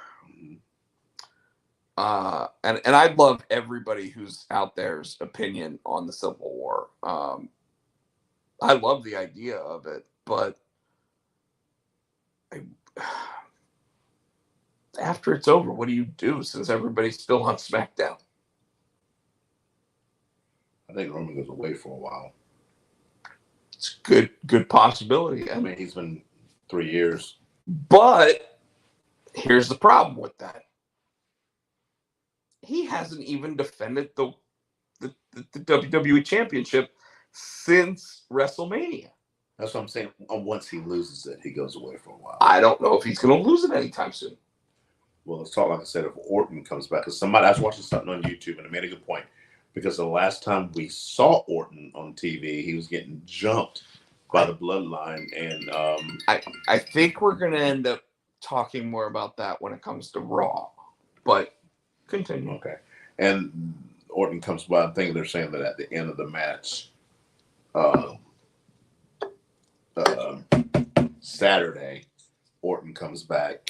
Speaker 2: And I'd love everybody who's out there's opinion on the Civil War. I love the idea of it, but after it's over, what do you do since everybody's still on SmackDown?
Speaker 1: I think Roman goes away for a while.
Speaker 2: It's a good possibility.
Speaker 1: I mean, he's been 3 years.
Speaker 2: But here's the problem with that. He hasn't even defended the WWE Championship since WrestleMania.
Speaker 1: That's what I'm saying. Once he loses it, he goes away for a while.
Speaker 2: I don't know if he's going to lose it anytime soon.
Speaker 1: Well, let's talk, like I said, if Orton comes back. Because I was watching something on YouTube, and it made a good point. Because the last time we saw Orton on TV, he was getting jumped by the bloodline. And
Speaker 2: I think we're going to end up talking more about that when it comes to Raw. But continue.
Speaker 1: Okay. And Orton comes by. I think they're saying that at the end of the match, Saturday, Orton comes back,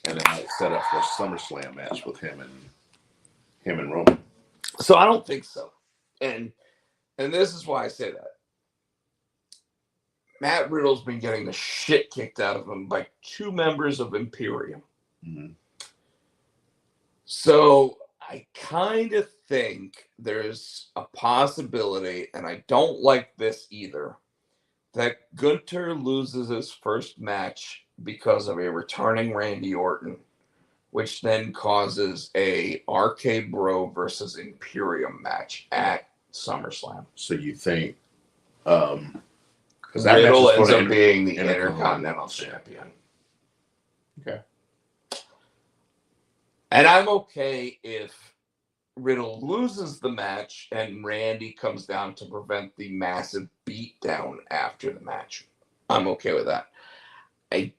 Speaker 1: and they might set up for a SummerSlam match with him and Roman.
Speaker 2: So I don't think so, and this is why I say that. Matt Riddle's been getting the shit kicked out of him by 2 members of Imperium.
Speaker 1: Mm-hmm.
Speaker 2: So I kind of think there's a possibility, and I don't like this either, that Gunther loses his first match because of a returning Randy Orton, which then causes a RK Bro versus Imperium match at SummerSlam.
Speaker 1: So you think because that
Speaker 2: Riddle ends up being the Intercontinental Champion.
Speaker 1: Okay.
Speaker 2: And I'm okay if Riddle loses the match and Randy comes down to prevent the massive beatdown after the match. I'm okay with that. I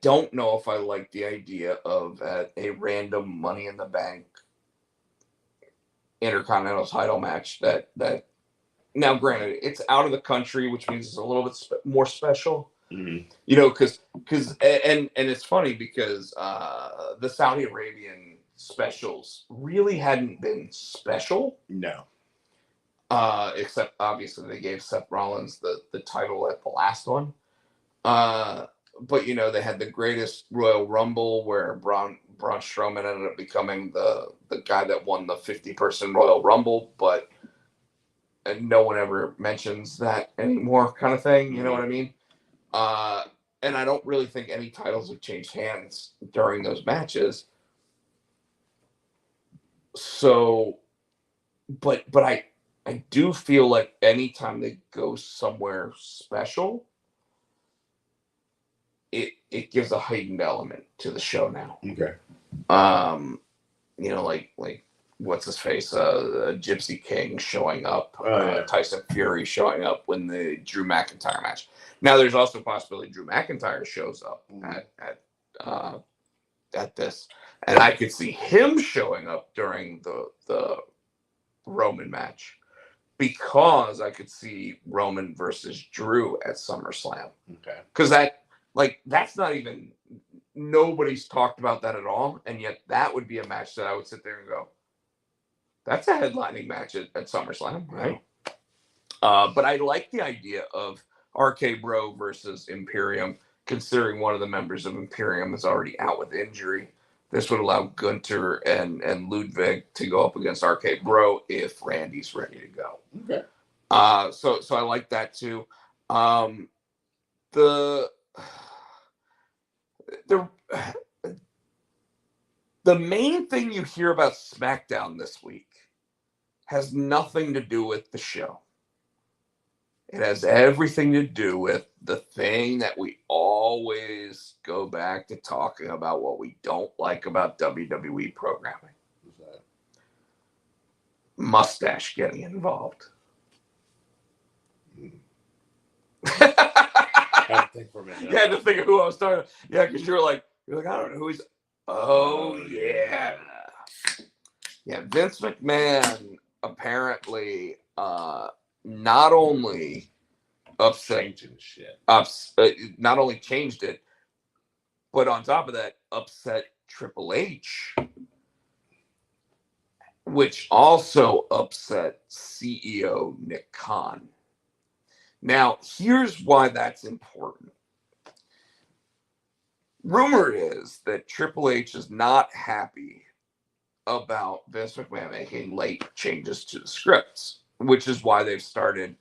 Speaker 2: don't know if I like the idea of a random Money in the Bank Intercontinental title match that now granted it's out of the country, which means it's a little bit more special.
Speaker 1: Mm-hmm.
Speaker 2: You know, because and it's funny because the Saudi Arabian specials really hadn't been special.
Speaker 1: No.
Speaker 2: Except obviously they gave Seth Rollins the title at the last one. But you know, they had the greatest Royal Rumble where Braun Strowman ended up becoming the guy that won the 50-person Royal Rumble, but no one ever mentions that anymore, kind of thing. You know what I mean? And I don't really think any titles have changed hands during those matches. So, but I do feel like anytime they go somewhere special, it gives a heightened element to the show now.
Speaker 1: Okay.
Speaker 2: You know, like what's his face, Gypsy King showing up, Tyson Fury showing up when the Drew McIntyre match. Now, there's also a possibility Drew McIntyre shows up at this, and I could see him showing up during the Roman match because I could see Roman versus Drew at SummerSlam.
Speaker 1: Okay.
Speaker 2: Because that's not even, nobody's talked about that at all, and yet that would be a match that I would sit there and go, that's a headlining match at SummerSlam, right? But I like the idea of RK Bro versus Imperium, considering one of the members of Imperium is already out with injury. This would allow Gunther and Ludwig to go up against RK Bro if Randy's ready to go.
Speaker 1: Okay.
Speaker 2: So I like that too. The main thing you hear about SmackDown this week has nothing to do with the show. It has everything to do with the thing that we always go back to talking about, what we don't like about WWE programming.
Speaker 1: Who's that?
Speaker 2: Mustache getting involved.
Speaker 1: I had to think for a minute.
Speaker 2: You had to think of who I was talking about. Yeah, because you're like, I don't know who he's. Oh, yeah. Yeah, Vince McMahon apparently not only
Speaker 1: Changing shit.
Speaker 2: Not only changed it, but on top of that, upset Triple H, which also upset CEO Nick Khan. Now, here's why that's important. Rumor is that Triple H is not happy about Vince McMahon making late changes to the scripts, which is why they've started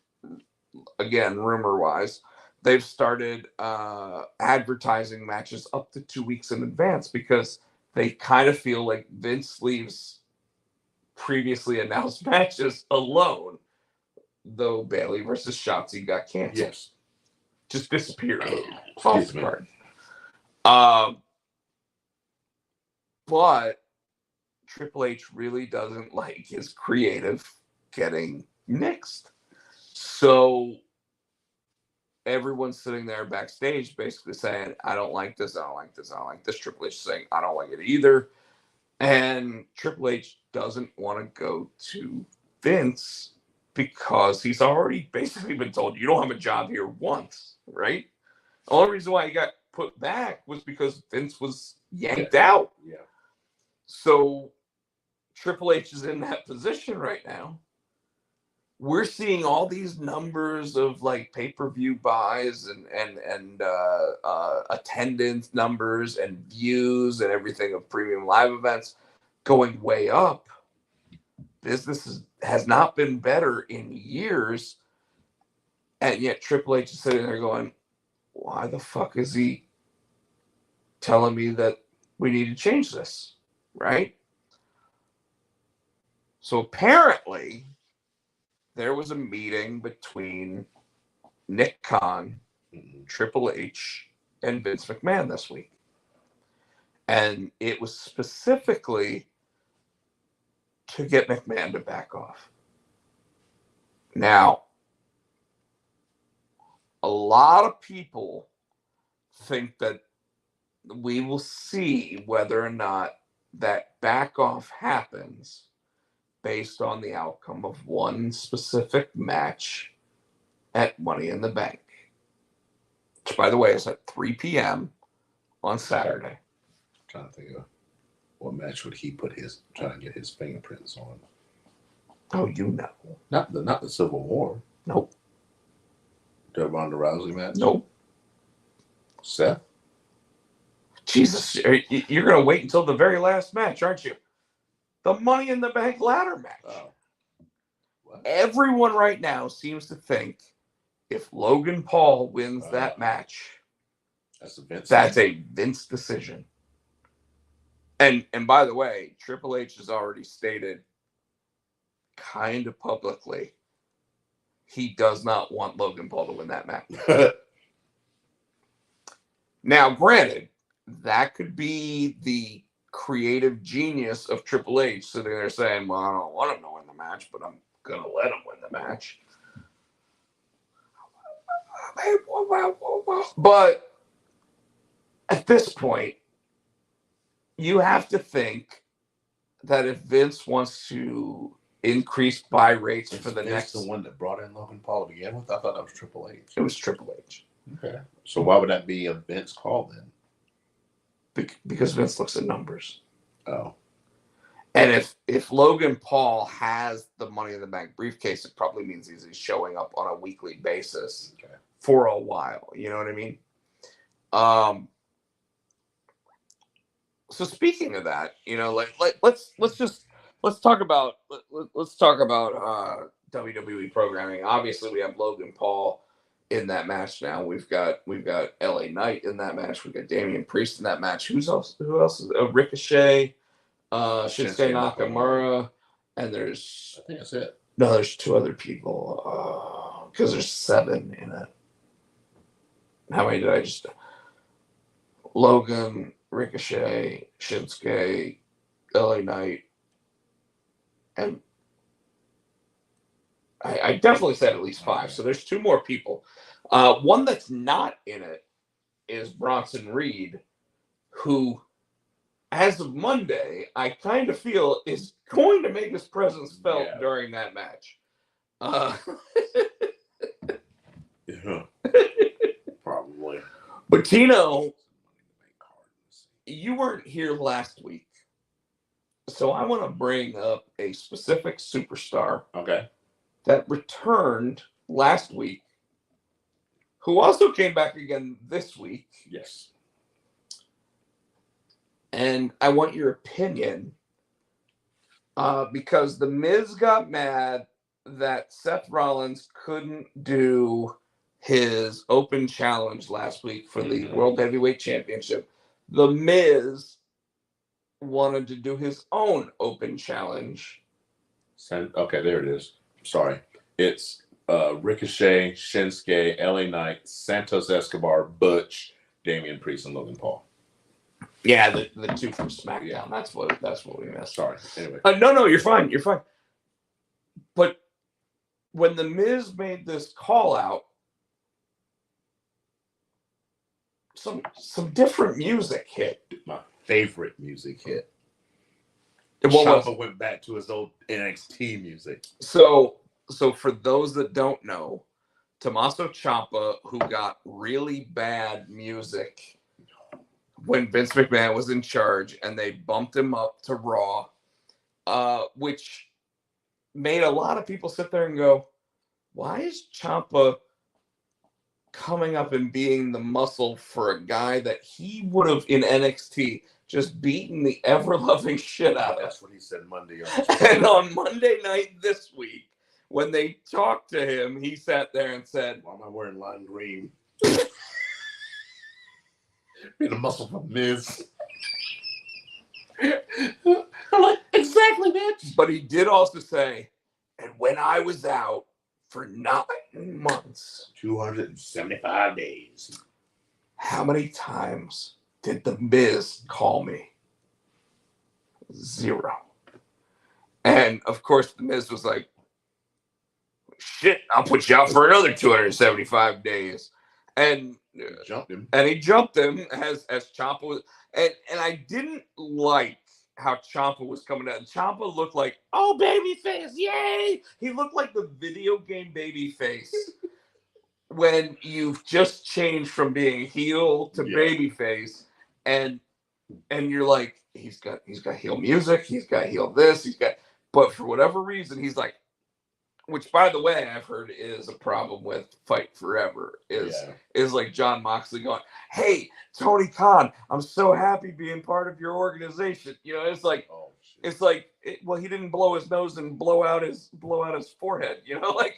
Speaker 2: again, rumor-wise, they've started advertising matches up to 2 weeks in advance because they kind of feel like Vince leaves previously announced matches alone. Though Bailey versus Shotzi got canceled.
Speaker 1: Yes.
Speaker 2: Just disappeared off
Speaker 1: Excuse
Speaker 2: the
Speaker 1: me.
Speaker 2: card. But Triple H really doesn't like his creative getting nixed. So everyone's sitting there backstage basically saying, I don't like this, I don't like this, I don't like this. Triple H is saying, I don't like it either. And Triple H doesn't want to go to Vince because he's already basically been told, you don't have a job here once, right? The only reason why he got put back was because Vince was yanked out.
Speaker 1: Yeah.
Speaker 2: So Triple H is in that position right now. We're seeing all these numbers of like pay-per-view buys and attendance numbers and views and everything of premium live events going way up. Business has not been better in years, and yet Triple H is sitting there going, why the fuck is he telling me that we need to change this, right? So apparently there was a meeting between Nick Khan, Triple H, and Vince McMahon this week. And it was specifically to get McMahon to back off. Now, a lot of people think that we will see whether or not that back off happens based on the outcome of one specific match at Money in the Bank, which, by the way, is at 3 p.m. on Saturday.
Speaker 1: I'm trying to think of what match would he put his trying to get his fingerprints on.
Speaker 2: Oh, you know.
Speaker 1: Not the Civil War.
Speaker 2: Nope.
Speaker 1: The Ronda Rousey match.
Speaker 2: Nope.
Speaker 1: Seth.
Speaker 2: Jesus, you're going to wait until the very last match, aren't you? The Money in the Bank ladder match.
Speaker 1: Oh. What?
Speaker 2: Everyone right now seems to think if Logan Paul wins that match, that's a Vince decision. And by the way, Triple H has already stated kind of publicly he does not want Logan Paul to win that match. Now, granted, that could be the creative genius of Triple H sitting there saying, well, I don't want him to win the match, but I'm going to let him win the match. But at this point, you have to think that if Vince wants to increase buy rates for the next...
Speaker 1: the one that brought in Logan Paul to begin with? I thought that was Triple H.
Speaker 2: It was Triple H.
Speaker 1: Okay. So why would that be a Vince call then?
Speaker 2: Because Vince looks at numbers.
Speaker 1: Oh.
Speaker 2: And if Logan Paul has the Money in the Bank briefcase, it probably means he's showing up on a weekly basis for a while. You know what I mean? So speaking of that, you know, let's talk about WWE programming. Obviously, we have Logan Paul in that match now. We've got LA Knight in that match. We've got Damian Priest in that match. Who else is Ricochet, Shinsuke Nakamura, and there's
Speaker 1: I think that's it.
Speaker 2: No, there's two other people because there's 7 in it. How many did I just? Logan, Ricochet, Shinsuke, LA Knight, and I definitely said at least 5. So there's 2 more people. One that's not in it is Bronson Reed, who, as of Monday, I kind of feel is going to make his presence felt during that match.
Speaker 1: Yeah, probably.
Speaker 2: But Tino, you weren't here last week, so I want to bring up a specific superstar.
Speaker 1: Okay.
Speaker 2: That returned last week, who also came back again this week.
Speaker 1: Yes.
Speaker 2: And I want your opinion because The Miz got mad that Seth Rollins couldn't do his open challenge last week for the World Heavyweight Championship. The Miz wanted to do his own open challenge.
Speaker 1: Okay, there it is. Sorry. It's Ricochet, Shinsuke, LA Knight, Santos Escobar, Butch, Damian Priest, and Logan Paul.
Speaker 2: Yeah, the two from SmackDown.
Speaker 1: Yeah.
Speaker 2: That's what we missed.
Speaker 1: Sorry. Anyway.
Speaker 2: No, you're fine. You're fine. But when the Miz made this call out, some different music hit.
Speaker 1: My favorite music hit.
Speaker 2: Ciampa
Speaker 1: went back to his old NXT music.
Speaker 2: So for those that don't know, Tommaso Ciampa, who got really bad music when Vince McMahon was in charge, and they bumped him up to Raw, which made a lot of people sit there and go, why is Ciampa coming up and being the muscle for a guy that he would have in NXT just beaten the ever-loving shit out of?
Speaker 1: That's what he said Monday.
Speaker 2: And on Monday night this week, when they talked to him, he sat there and said,
Speaker 1: why am I wearing lime green? Being a muscle for Miz. I'm like, exactly, bitch.
Speaker 2: But he did also say, and when I was out for 9 months,
Speaker 1: 275 days,
Speaker 2: how many times did the Miz call me? 0. And of course, the Miz was like, shit, I'll put you out for another 275 days. And he jumped him as Ciampa was, and I didn't like how Ciampa was coming out. Ciampa looked like, oh, babyface, yay! He looked like the video game babyface when you've just changed from being heel to babyface, and you're like, he's got heel music, he's got heel this, but for whatever reason, he's like, which, by the way, I've heard is a problem with Fight Forever, is like John Moxley going, hey, Tony Khan, I'm so happy being part of your organization. You know, it's like, well, he didn't blow his nose and blow out his forehead, you know, like.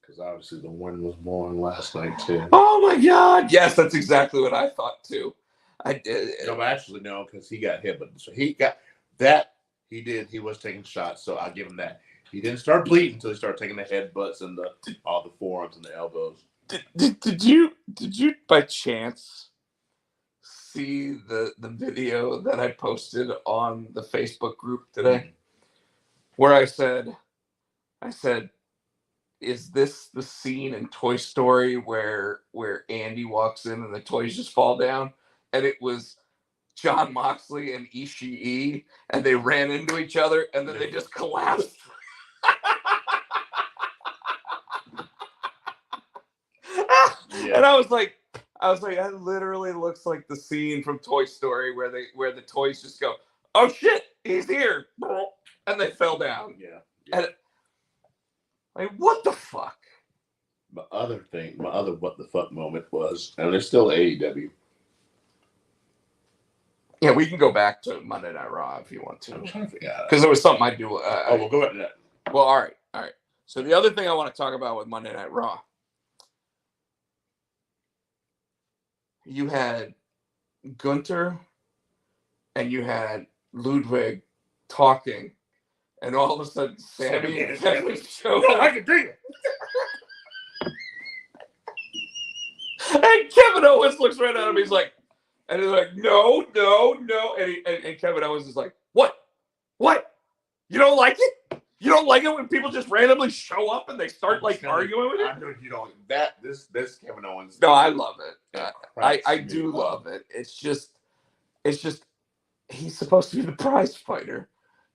Speaker 1: Because obviously the wind was blowing last night, too.
Speaker 2: Oh, my God. Yes, that's exactly what I thought, too. I did.
Speaker 1: No, actually, no, because he got hit, but so he got that. He did. He was taking shots, so I'll give him that. He didn't start bleeding until he started taking the headbutts and all the forearms and the elbows.
Speaker 2: Did you by chance see the video that I posted on the Facebook group today, where I said, is this the scene in Toy Story where Andy walks in and the toys just fall down? And it was John Moxley and Ishii, and they ran into each other, and then they just collapsed. And I was like, that literally looks like the scene from Toy Story where the toys just go, oh shit, he's here, and they fell down.
Speaker 1: Yeah.
Speaker 2: And like, what the fuck?
Speaker 1: My other what the fuck moment was, and there's still AEW.
Speaker 2: Yeah, we can go back to Monday Night Raw if you want to.
Speaker 1: I'm trying to figure out.
Speaker 2: Because there was something I do.
Speaker 1: We'll go back to that.
Speaker 2: Well, all right. So the other thing I want to talk about with Monday Night Raw, you had Gunther and you had Ludwig talking, and all of a sudden Sammy and Kevin show up.
Speaker 1: I can dig it.
Speaker 2: And Kevin Owens looks right at him. He's like, and he's like, no. And Kevin Owens is like, what? You don't like it? You don't like it when people just randomly show up and they start like arguing with you?
Speaker 1: I know you don't. This Kevin Owens.
Speaker 2: No, I love it. I do love it. It's just he's supposed to be the prize fighter,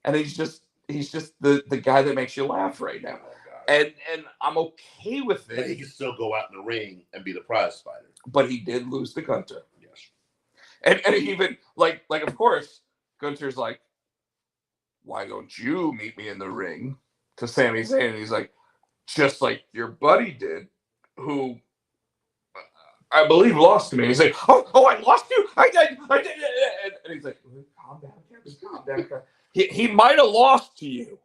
Speaker 2: and he's just the guy that makes you laugh right now. And I'm okay with it.
Speaker 1: But he can still go out in the ring and be the prize fighter.
Speaker 2: But he did lose to Gunther.
Speaker 1: Yes.
Speaker 2: And even like of course, Gunther's like, why don't you meet me in the ring? To Sami Zayn, and he's like, just like your buddy did, who I believe lost to me. He's like, oh, I lost you. I did. And he's like, calm down, Kevin, calm down. He might have lost to you,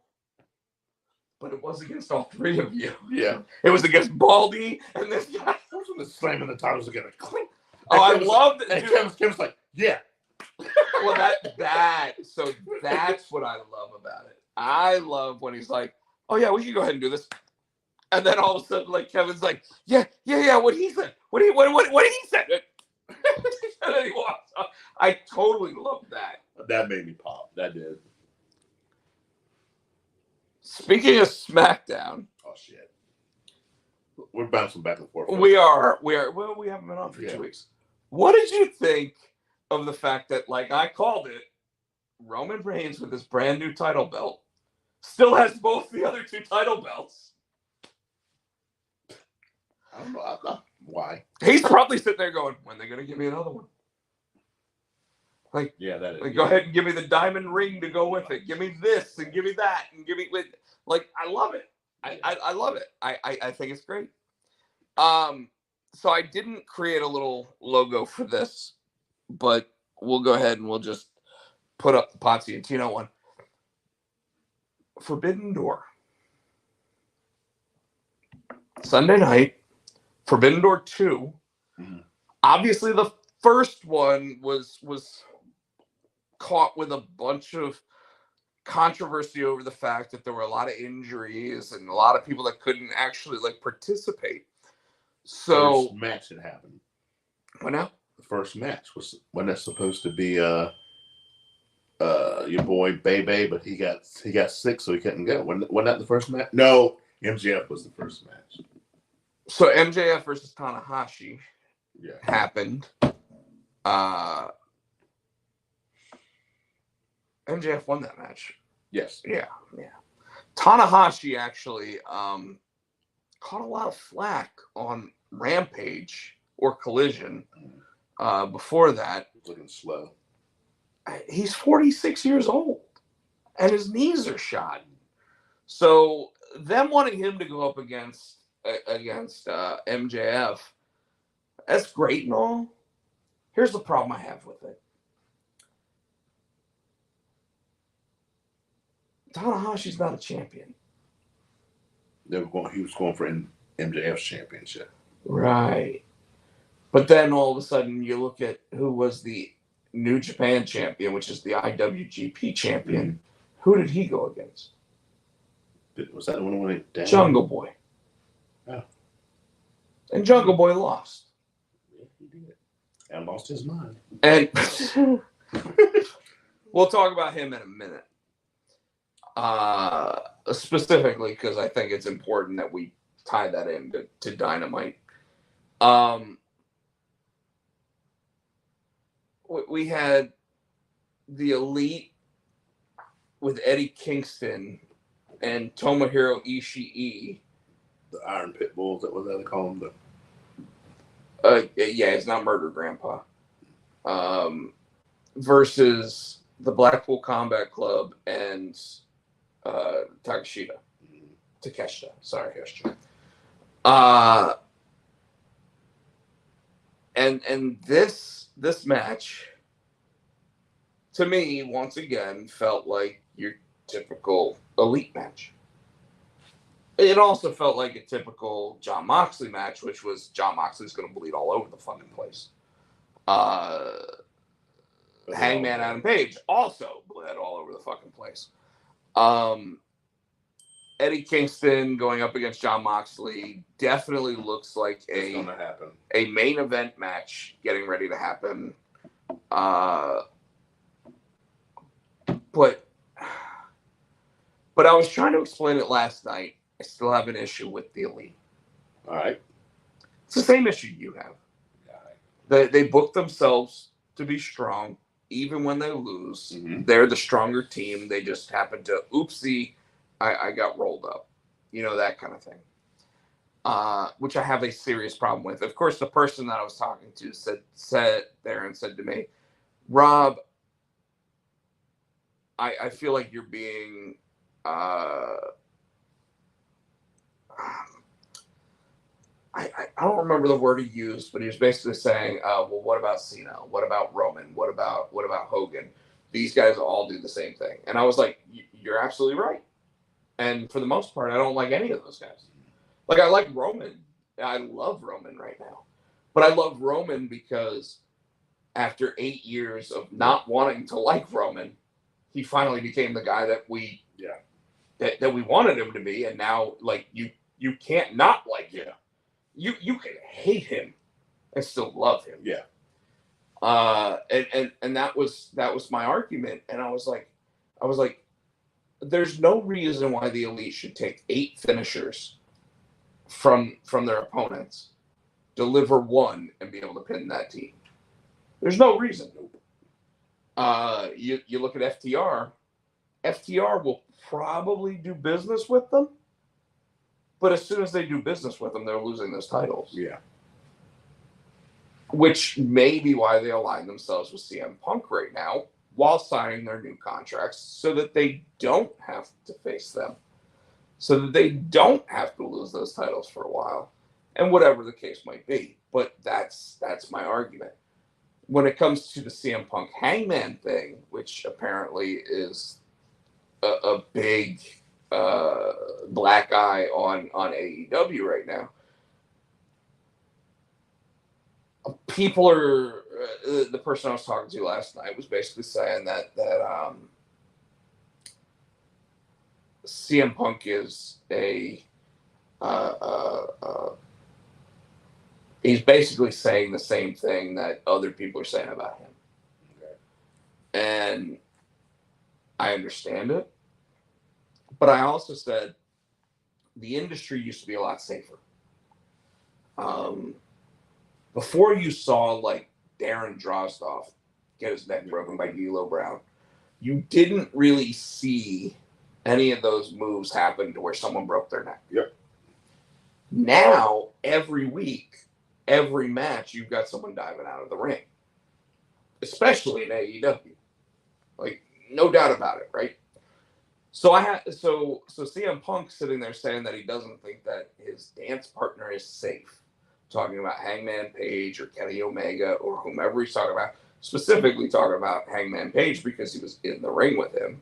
Speaker 2: but it was against all three of you.
Speaker 1: Yeah.
Speaker 2: It was against Baldy and this guy.
Speaker 1: I was going to slam the titles together. Clink.
Speaker 2: Oh, I love that.
Speaker 1: And Kevin's like, yeah.
Speaker 2: Well, so that's what I love about it. I love when he's like, oh yeah, we can go ahead and do this. And then all of a sudden, like Kevin's like, yeah, what he said. What he said. And then he walks off. I totally love that.
Speaker 1: That made me pop. That did.
Speaker 2: Speaking of SmackDown.
Speaker 1: Oh shit. We're bouncing back and forth.
Speaker 2: We are. Well, we haven't been on for 2 weeks. What did you think of the fact that, like I called it, Roman Reigns with his brand new title belt still has both the other two title belts?
Speaker 1: I don't know why.
Speaker 2: He's probably sitting there going, when are they going to give me another one? Like,
Speaker 1: yeah, that is.
Speaker 2: Like, go ahead and give me the diamond ring to go with it. Give me this and give me that and give me like. I love it. I love it. I think it's great. So I didn't create a little logo for this, but we'll go ahead and we'll just put up the Potsy and Tino one. Forbidden Door. Sunday night. Forbidden Door 2. Mm-hmm. Obviously, the first one was caught with a bunch of controversy over the fact that there were a lot of injuries and a lot of people that couldn't actually like participate. So
Speaker 1: first match that happened.
Speaker 2: What now?
Speaker 1: The first match was when that's supposed to be your boy Bebe, but he got sick, so he couldn't go. Wasn't that the first match? No, MJF was the first match.
Speaker 2: So MJF versus Tanahashi happened. MJF won that match.
Speaker 1: Yes.
Speaker 2: Yeah. Tanahashi actually caught a lot of flack on Rampage or Collision before that.
Speaker 1: Looking slow.
Speaker 2: He's 46 years old, and his knees are shot. So them wanting him to go up against MJF, that's great and all. Here's the problem I have with it. Tanahashi's not a champion.
Speaker 1: He was going for MJF's championship.
Speaker 2: Right. But then all of a sudden you look at who was the New Japan champion, which is the IWGP champion. Mm-hmm. Who did he go against?
Speaker 1: Was that the one who went down?
Speaker 2: Jungle Boy.
Speaker 1: Oh.
Speaker 2: And Jungle Boy lost.
Speaker 1: Yeah, he did. And lost his mind.
Speaker 2: And we'll talk about him in a minute. Specifically because I think it's important that we tie that in to Dynamite. We had the Elite with Eddie Kingston and Tomohiro Ishii.
Speaker 1: The Iron Pit Bulls, that was what they call them.
Speaker 2: Yeah, it's not Murder Grandpa. Versus the Blackpool Combat Club and Takeshita. And this match, to me, once again, felt like your typical Elite match. It also felt like a typical Jon Moxley match, which was Jon Moxley's going to bleed all over the fucking place. Hangman Adam Page also bled all over the fucking place. Eddie Kingston going up against Jon Moxley definitely looks like a main event match getting ready to happen. But I was trying to explain it last night. I still have an issue with the Elite.
Speaker 1: All right.
Speaker 2: It's the same issue you have. They book themselves to be strong, even when they lose. Mm-hmm. They're the stronger team. They just happen to, oopsie, I got rolled up. You know, that kind of thing. Which I have a serious problem with. Of course, the person that I was talking to said to me, Rob, I feel like you're being... I don't remember the word he used, but he was basically saying, well, what about Cena? What about Roman? What about Hogan? these guys all do the same thing. And I was like, you're absolutely right. And for the most part, I don't like any of those guys. Like, I like Roman. I love Roman right now. But I love Roman because after 8 years of not wanting to like Roman, he finally became the guy that we that we wanted him to be. And now, like, you can't not like him. You can hate him and still love him.
Speaker 1: Yeah.
Speaker 2: And that was my argument. And I was like, there's no reason why the Elite should take 8 finishers from their opponents, deliver one, and be able to pin that team. There's no reason. You look at FTR. FTR will probably do business with them, but as soon as they do business with them, they're losing those titles.
Speaker 1: Yeah.
Speaker 2: Which may be why they align themselves with CM Punk right now while signing their new contracts, so that they don't have to face them, so that they don't have to lose those titles for a while, and whatever the case might be. But that's my argument. When it comes to the CM Punk Hangman thing, which apparently is a big black eye on AEW right now, people are the person I was talking to last night was basically saying that CM Punk is he's basically saying the same thing that other people are saying about him. Okay. And I understand it, but I also said the industry used to be a lot safer. Before you saw like Darren Drozdov get his neck broken by D'Lo Brown, you didn't really see any of those moves happen to where someone broke their neck.
Speaker 1: Yep.
Speaker 2: Now, every week, every match, you've got someone diving out of the ring, especially in AEW. Like, no doubt about it, right? So CM Punk sitting there saying that he doesn't think that his dance partner is safe. Talking about Hangman Page or Kenny Omega or whomever he's talking about, specifically talking about Hangman Page because he was in the ring with him.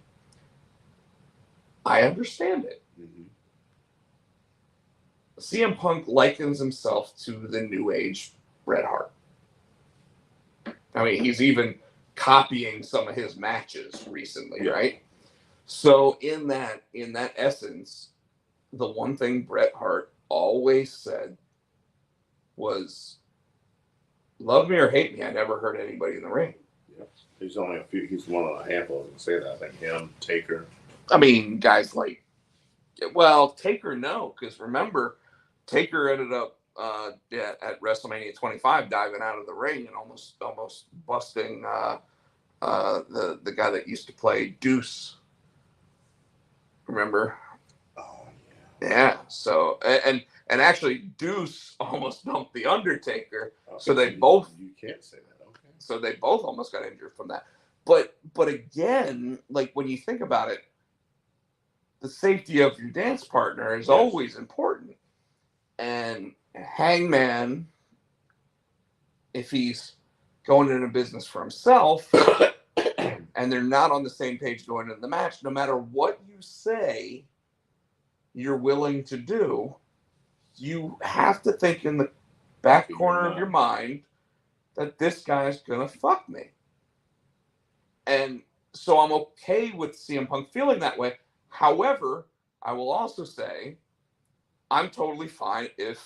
Speaker 2: I understand it. Mm-hmm. CM Punk likens himself to the New Age Bret Hart. I mean, he's even copying some of his matches recently, right? So in that essence, the one thing Bret Hart always said was, love me or hate me, I never hurt anybody in the ring.
Speaker 1: Yeah. He's only a few. He's one of a handful that say that. I think him, Taker.
Speaker 2: I mean, guys like, well, Taker, no, because remember, Taker ended up at WrestleMania 25 diving out of the ring and almost busting the guy that used to play Deuce. Remember?
Speaker 1: Oh
Speaker 2: yeah. Yeah. So and actually, Deuce almost dumped the Undertaker. Okay, so they both.
Speaker 1: You can't say that. Okay.
Speaker 2: So they both almost got injured from that. But again, like when you think about it, the safety of your dance partner is always important. And Hangman, if he's going into business for himself and they're not on the same page going into the match, no matter what you say you're willing to do, you have to think in the back corner of your mind that this guy's going to fuck me. And so I'm okay with CM Punk feeling that way. However, I will also say I'm totally fine if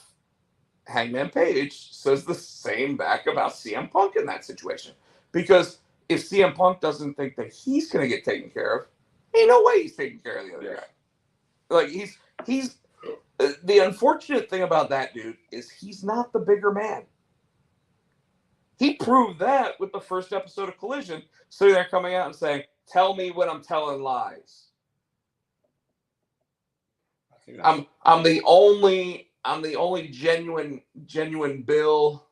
Speaker 2: Hangman Page says the same back about CM Punk in that situation. Because if CM Punk doesn't think that he's going to get taken care of, ain't no way he's taking care of the other guy. Like, he's the unfortunate thing about that dude is he's not the bigger man. He proved that with the first episode of Collision, sitting there coming out and saying, "Tell me when I'm telling lies. I'm the only genuine Bill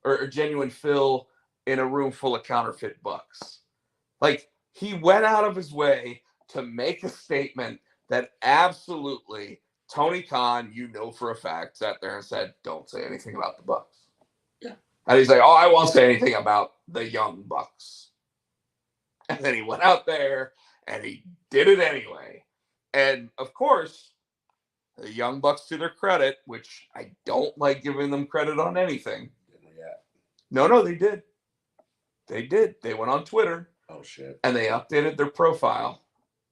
Speaker 2: or genuine Phil in a room full of counterfeit bucks." Like, he went out of his way to make a statement that absolutely Tony Khan, you know for a fact, sat there and said, "Don't say anything about the Bucks." Yeah. And he's like, "Oh, I won't say anything about the young Bucks." And then he went out there and he did it anyway. And of course, the Young Bucks, to their credit, which I don't like giving them credit on anything. No, they did. They did. They went on Twitter.
Speaker 1: Oh shit.
Speaker 2: And they updated their profile.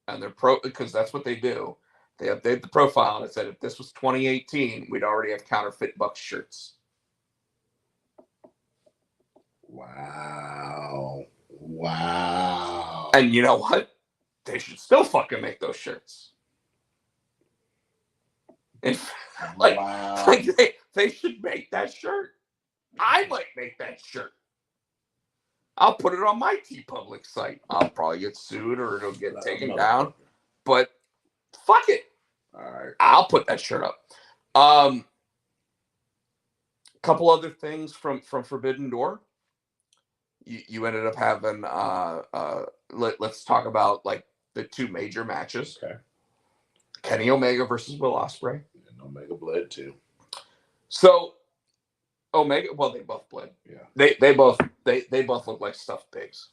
Speaker 2: And because that's what they do. They updated the profile and it said if this was 2018, we'd already have counterfeit Bucks shirts.
Speaker 1: Wow.
Speaker 2: And you know what? They should still fucking make those shirts. Like they should make that shirt. I might make that shirt. I'll put it on my TeePublic site. I'll probably get sued or it'll get taken down. But fuck it.
Speaker 1: All right.
Speaker 2: I'll put that shirt up. Couple other things from Forbidden Door. You ended up having let's talk about like the two major matches.
Speaker 1: Okay.
Speaker 2: Kenny Omega versus Will Ospreay.
Speaker 1: And Omega bled too.
Speaker 2: So Omega, well, they both bled.
Speaker 1: Yeah.
Speaker 2: They both look like stuffed pigs.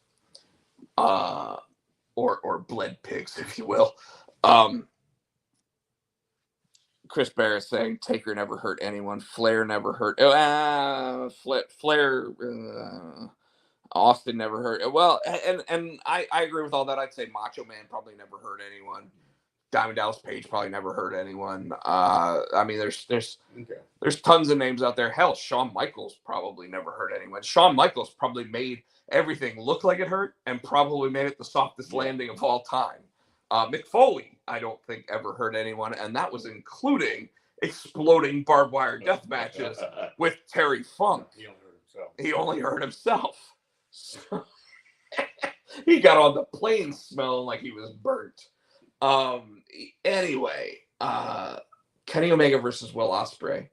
Speaker 2: Or bled pigs, if you will. Chris Barrett saying Taker never hurt anyone. Flair never hurt. Flair. Austin never hurt. Well, and I agree with all that. I'd say Macho Man probably never hurt anyone. Diamond Dallas Page probably never hurt anyone. I mean, there's tons of names out there. Hell, Shawn Michaels probably never hurt anyone. Shawn Michaels probably made everything look like it hurt and probably made it the softest landing of all time. Mick Foley, I don't think ever hurt anyone, and that was including exploding barbed wire death matches with Terry Funk. He only hurt himself. So, he got on the plane smelling like he was burnt. Anyway, Kenny Omega versus Will Ospreay.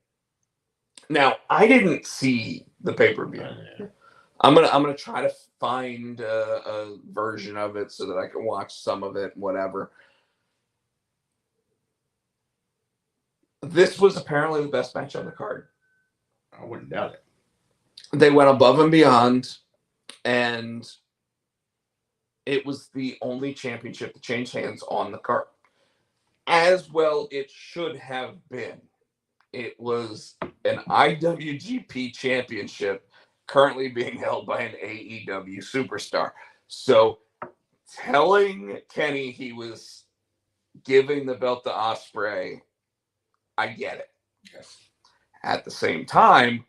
Speaker 2: Now, I didn't see the pay-per-view. I'm gonna try to find a version of it so that I can watch some of it, whatever. This was apparently the best match on the card.
Speaker 1: I wouldn't doubt it.
Speaker 2: They went above and beyond, and it was the only championship to change hands on the card. As well, it should have been. It was an IWGP championship currently being held by an AEW superstar. So telling Kenny he was giving the belt to Ospreay, I get it.
Speaker 1: Yes.
Speaker 2: At the same time,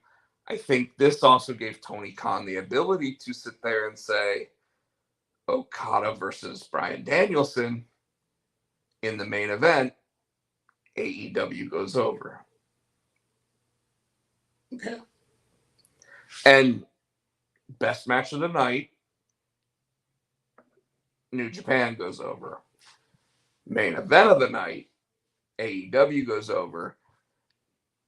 Speaker 2: I think this also gave Tony Khan the ability to sit there and say, Okada versus Bryan Danielson in the main event, AEW goes over.
Speaker 1: Okay.
Speaker 2: And best match of the night, New Japan goes over. Main event of the night, AEW goes over.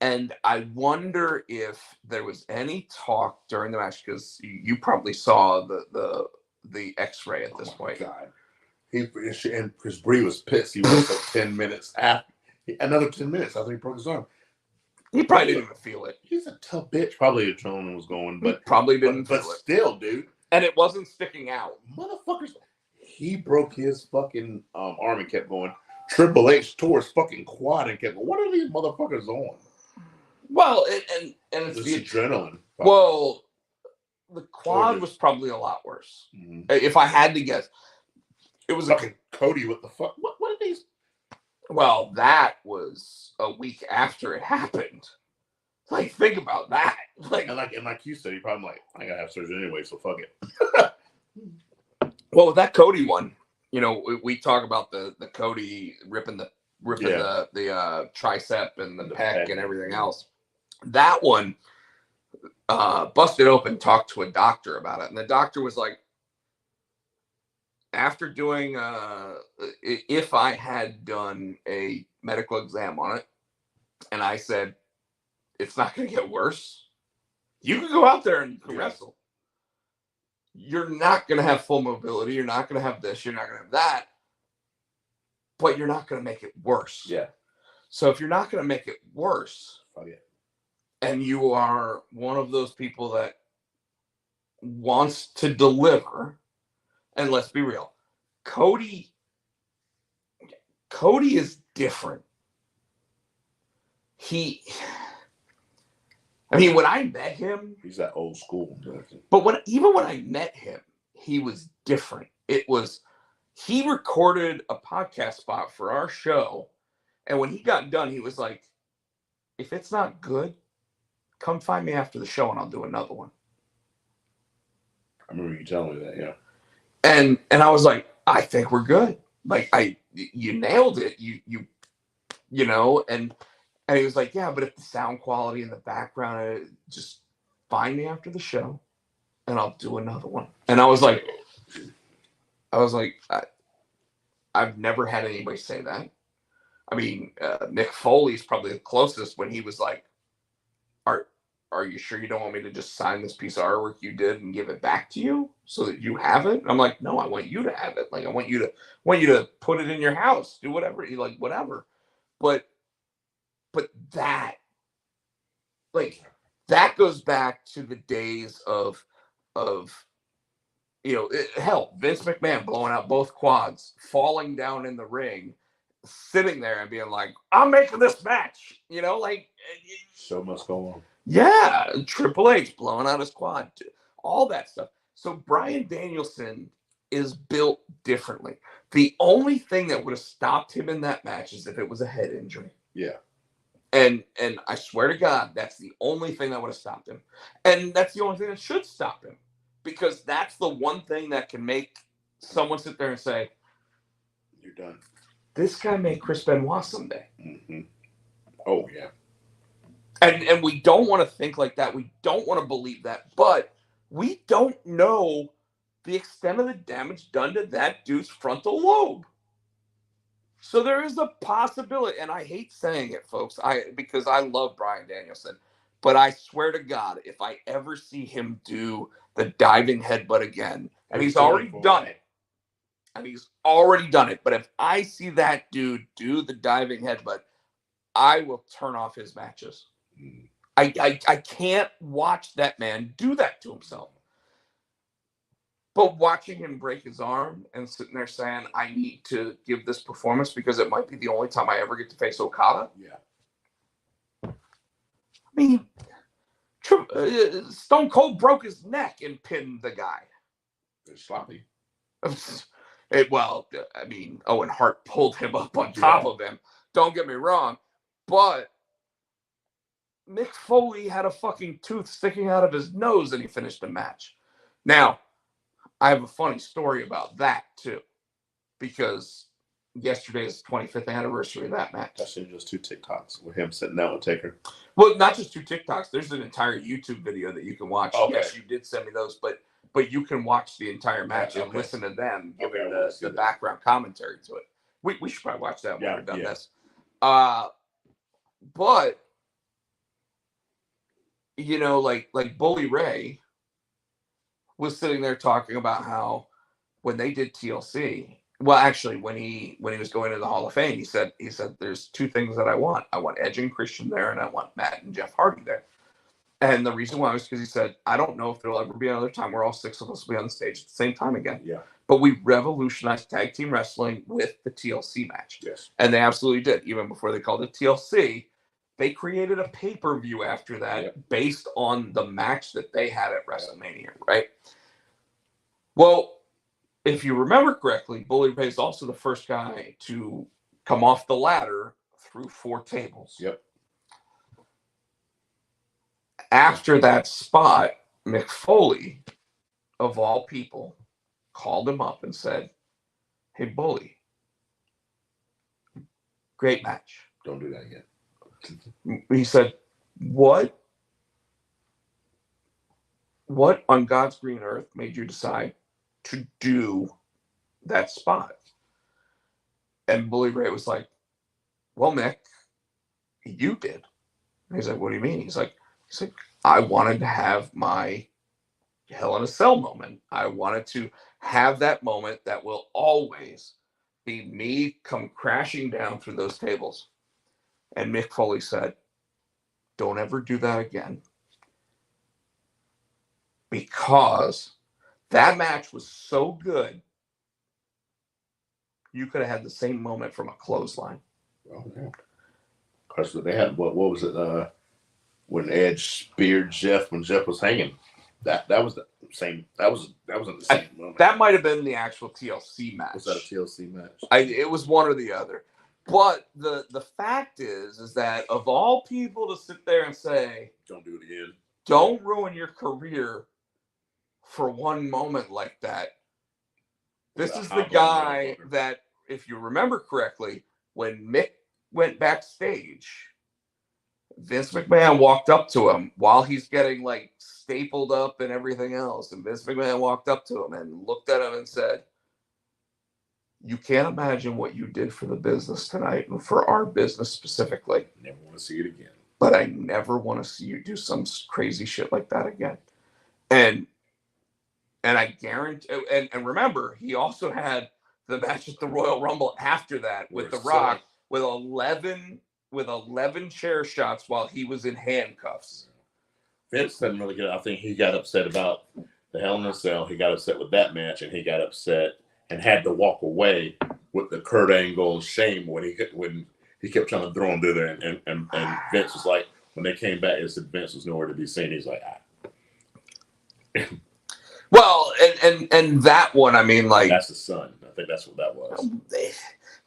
Speaker 2: And I wonder if there was any talk during the match, because you probably saw the X-ray at this point.
Speaker 1: God. And Chris Bree was pissed. He was like 10 minutes after. Another 10 minutes after he broke his arm.
Speaker 2: He probably didn't even feel it.
Speaker 1: He's a tough bitch. Probably adrenaline was going, but
Speaker 2: probably didn't feel
Speaker 1: but
Speaker 2: it.
Speaker 1: Still, dude.
Speaker 2: And it wasn't sticking out.
Speaker 1: Motherfuckers. He broke his fucking arm and kept going. Triple H tore his fucking quad and kept going. What are these motherfuckers on?
Speaker 2: Well, and it's
Speaker 1: the adrenaline.
Speaker 2: Well, the quad was probably a lot worse. Mm-hmm. If I had to guess, it was
Speaker 1: fucking Cody. What the fuck? What are these?
Speaker 2: Well, that was a week after it happened. Like, think about that. Like
Speaker 1: you said, he probably I gotta have surgery anyway, so fuck it.
Speaker 2: Well, with that Cody one, we talk about the Cody ripping the tricep and the pec and everything else. That one busted open, talked to a doctor about it, and the doctor was like, after doing if I had done a medical exam on it and I said it's not going to get worse, you can go out there and wrestle. You're not going to have full mobility, you're not going to have this, you're not going to have that, but you're not going to make it worse.
Speaker 1: Yeah.
Speaker 2: So if you're not going to make it worse, and you are one of those people that wants to deliver, And let's be real, Cody is different. When I met him,
Speaker 1: he's that old school.
Speaker 2: But even when I met him, he was different. He recorded a podcast spot for our show, and when he got done, he was like, "If it's not good, come find me after the show, and I'll do another one."
Speaker 1: I remember you telling me that, yeah.
Speaker 2: And I was like, "I think we're good. Like, you nailed it. You know." And he was like, "Yeah, but if the sound quality in the background, just find me after the show, and I'll do another one." And I was like, I've never had anybody say that. I mean, Mick Foley's probably the closest when he was like, "Are you sure you don't want me to just sign this piece of artwork you did and give it back to you so that you have it?" And I'm like, "No, I want you to have it. Like, I want you to put it in your house, do whatever you like, whatever." But that, like, that goes back to the days of hell, Vince McMahon blowing out both quads, falling down in the ring, sitting there and being like, "I'm making this match,"
Speaker 1: So much going on.
Speaker 2: Yeah, Triple H blowing out his quad, all that stuff. So Bryan Danielson is built differently. The only thing that would have stopped him in that match is if it was a head injury.
Speaker 1: Yeah.
Speaker 2: And I swear to God, that's the only thing that would have stopped him. And that's the only thing that should stop him. Because that's the one thing that can make someone sit there and say,
Speaker 1: "You're done.
Speaker 2: This guy made Chris Benoit someday."
Speaker 1: Mm-hmm. Oh, yeah.
Speaker 2: And we don't want to think like that. We don't want to believe that. But we don't know the extent of the damage done to that dude's frontal lobe. So there is a possibility, and I hate saying it, folks, because I love Bryan Danielson. But I swear to God, if I ever see him do the diving headbutt again, and he's already done it, but if I see that dude do the diving headbutt, I will turn off his matches. I can't watch that man do that to himself. But watching him break his arm and sitting there saying, "I need to give this performance because it might be the only time I ever get to face Okada."
Speaker 1: Yeah.
Speaker 2: I mean, Stone Cold broke his neck and pinned the guy.
Speaker 1: It's sloppy.
Speaker 2: Owen Hart pulled him up on top of him. Don't get me wrong. But Mick Foley had a fucking tooth sticking out of his nose and he finished the match. Now, I have a funny story about that, too. Because yesterday is the 25th anniversary of that match.
Speaker 1: I seen just 2 TikToks with him sitting down with Taker.
Speaker 2: Well, not just 2 TikToks. There's an entire YouTube video that you can watch. Okay. Yes, you did send me those, but you can watch the entire match and listen to them giving the background commentary to it. We should probably watch that when we're done this. But like Bully Ray was sitting there talking about how when they did TLC, well, actually, when he was going to the Hall of Fame, he said there's 2 things that I want. I want Edge and Christian there, and I want Matt and Jeff Hardy there. And the reason why was because he said, I don't know if there'll ever be another time where all 6 of us will be on the stage at the same time again.
Speaker 1: Yeah.
Speaker 2: But we revolutionized tag team wrestling with the TLC match.
Speaker 1: Yes.
Speaker 2: And they absolutely did. Even before they called it TLC, they created a pay-per-view after that based on the match that they had at WrestleMania, right? Well, if you remember correctly, Bully Ray is also the first guy to come off the ladder through 4 tables.
Speaker 1: Yep.
Speaker 2: After that spot, Mick Foley, of all people, called him up and said, "Hey, Bully, great match.
Speaker 1: Don't do that again."
Speaker 2: He said, What on God's green earth made you decide to do that spot?" And Bully Ray was like, "Well, Mick, you did." And he's like, "What do you mean?" He's like, "I wanted to have my Hell in a Cell moment. I wanted to have that moment that will always be me come crashing down through those tables." And Mick Foley said, "Don't ever do that again. Because That match was so good. You could have had the same moment from a clothesline.
Speaker 1: Oh yeah. Because they had what was it? When Edge speared Jeff when Jeff was hanging. That was the same. That was in the same moment.
Speaker 2: That might have been the actual TLC match.
Speaker 1: Was that a TLC match?
Speaker 2: It was one or the other. But the fact is that of all people to sit there and say,
Speaker 1: don't do it again.
Speaker 2: Don't ruin your career for one moment like that. This is the guy that, if you remember correctly, when Mick went backstage, Vince McMahon walked up to him while he's getting like stapled up and everything else. And Vince McMahon walked up to him and looked at him and said, "You can't imagine what you did for the business tonight and for our business specifically.
Speaker 1: Never want to see it again.
Speaker 2: But I never want to see you do some crazy shit like that again." And I guarantee, and remember, he also had the match at the Royal Rumble after that with The Rock with 11 chair shots while he was in handcuffs.
Speaker 1: Vince didn't really get. I think he got upset about the Hell in a Cell. He got upset with that match, and he got upset and had to walk away with the Kurt Angle shame when he kept trying to throw him through there, and Vince was like, when they came back, it said Vince was nowhere to be seen. He's like,
Speaker 2: Well, and that one, I mean, like,
Speaker 1: that's the son. I think that's what that was.
Speaker 2: It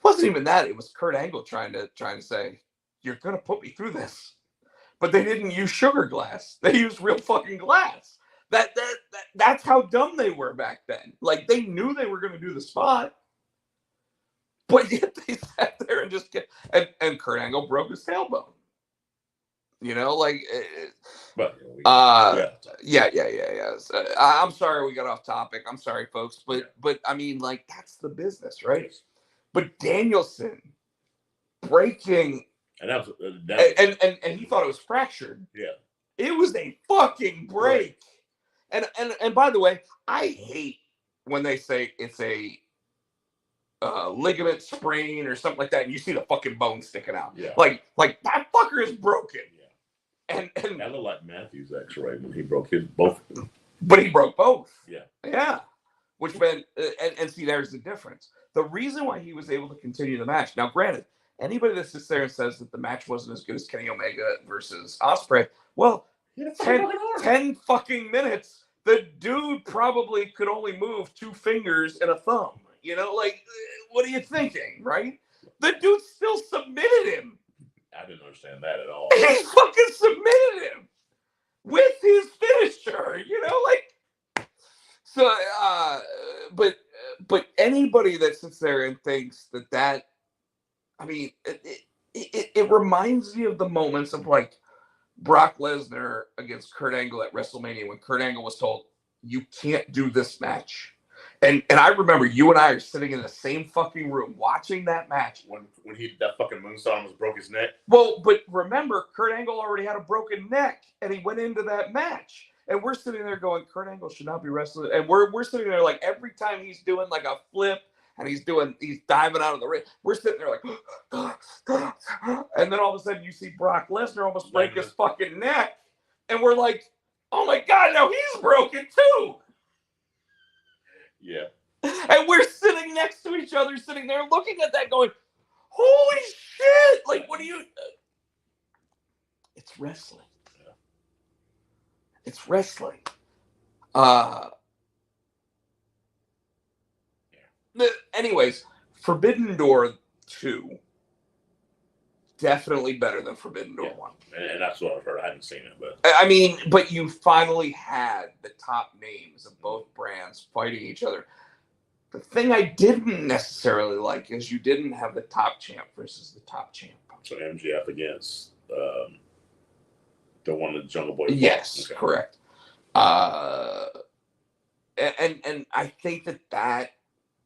Speaker 2: wasn't even that. It was Kurt Angle trying to say, "You're gonna put me through this," but they didn't use sugar glass. They used real fucking glass. That's how dumb they were back then. Like, they knew they were gonna do the spot, but yet they sat there and just and Kurt Angle broke his tailbone. You know, like,
Speaker 1: but
Speaker 2: yeah. I'm sorry we got off topic. I'm sorry, folks, but I mean, like, that's the business, right? But Danielson breaking,
Speaker 1: and that was
Speaker 2: and he thought it was fractured.
Speaker 1: Yeah,
Speaker 2: it was a fucking break. Right. And by the way, I hate when they say it's a ligament sprain or something like that, and you see the fucking bone sticking out.
Speaker 1: Yeah,
Speaker 2: like that fucker is broken. And
Speaker 1: that looked like Matthew's X-ray when he broke his both.
Speaker 2: But he broke both.
Speaker 1: Yeah.
Speaker 2: Which meant, and see, there's the difference. The reason why he was able to continue the match. Now, granted, anybody that sits there and says that the match wasn't as good as Kenny Omega versus Ospreay, well, 10 fucking minutes, the dude probably could only move 2 fingers and a thumb. You know, like, what are you thinking, right? The dude still submitted him.
Speaker 1: I didn't understand that at all.
Speaker 2: He fucking submitted him with his finisher, you know, like. So, but anybody that sits there and thinks that, I mean, it reminds me of the moments of like Brock Lesnar against Kurt Angle at WrestleMania when Kurt Angle was told, "You can't do this match." And I remember you and I are sitting in the same fucking room watching that match.
Speaker 1: When that fucking moonsault almost broke his neck.
Speaker 2: Well, but remember, Kurt Angle already had a broken neck, and he went into that match. And we're sitting there going, Kurt Angle should not be wrestling. And we're sitting there like every time he's doing like a flip and he's diving out of the ring, we're sitting there like, and then all of a sudden you see Brock Lesnar almost break his fucking neck. And we're like, oh my God, now he's broken too.
Speaker 1: Yeah.
Speaker 2: And we're sitting next to each other, sitting there looking at that going, holy shit. Like, what do you... It's wrestling. Yeah. It's wrestling. Anyways, Forbidden Door 2. Definitely better than Forbidden Door 1.
Speaker 1: And that's what I've heard. I haven't seen it, but
Speaker 2: I mean, but you finally had the top names of both brands fighting each other. The thing I didn't necessarily like is you didn't have the top champ versus the top champ.
Speaker 1: So MJF against the one that Jungle Boy.
Speaker 2: Yes, okay. Correct. And I think that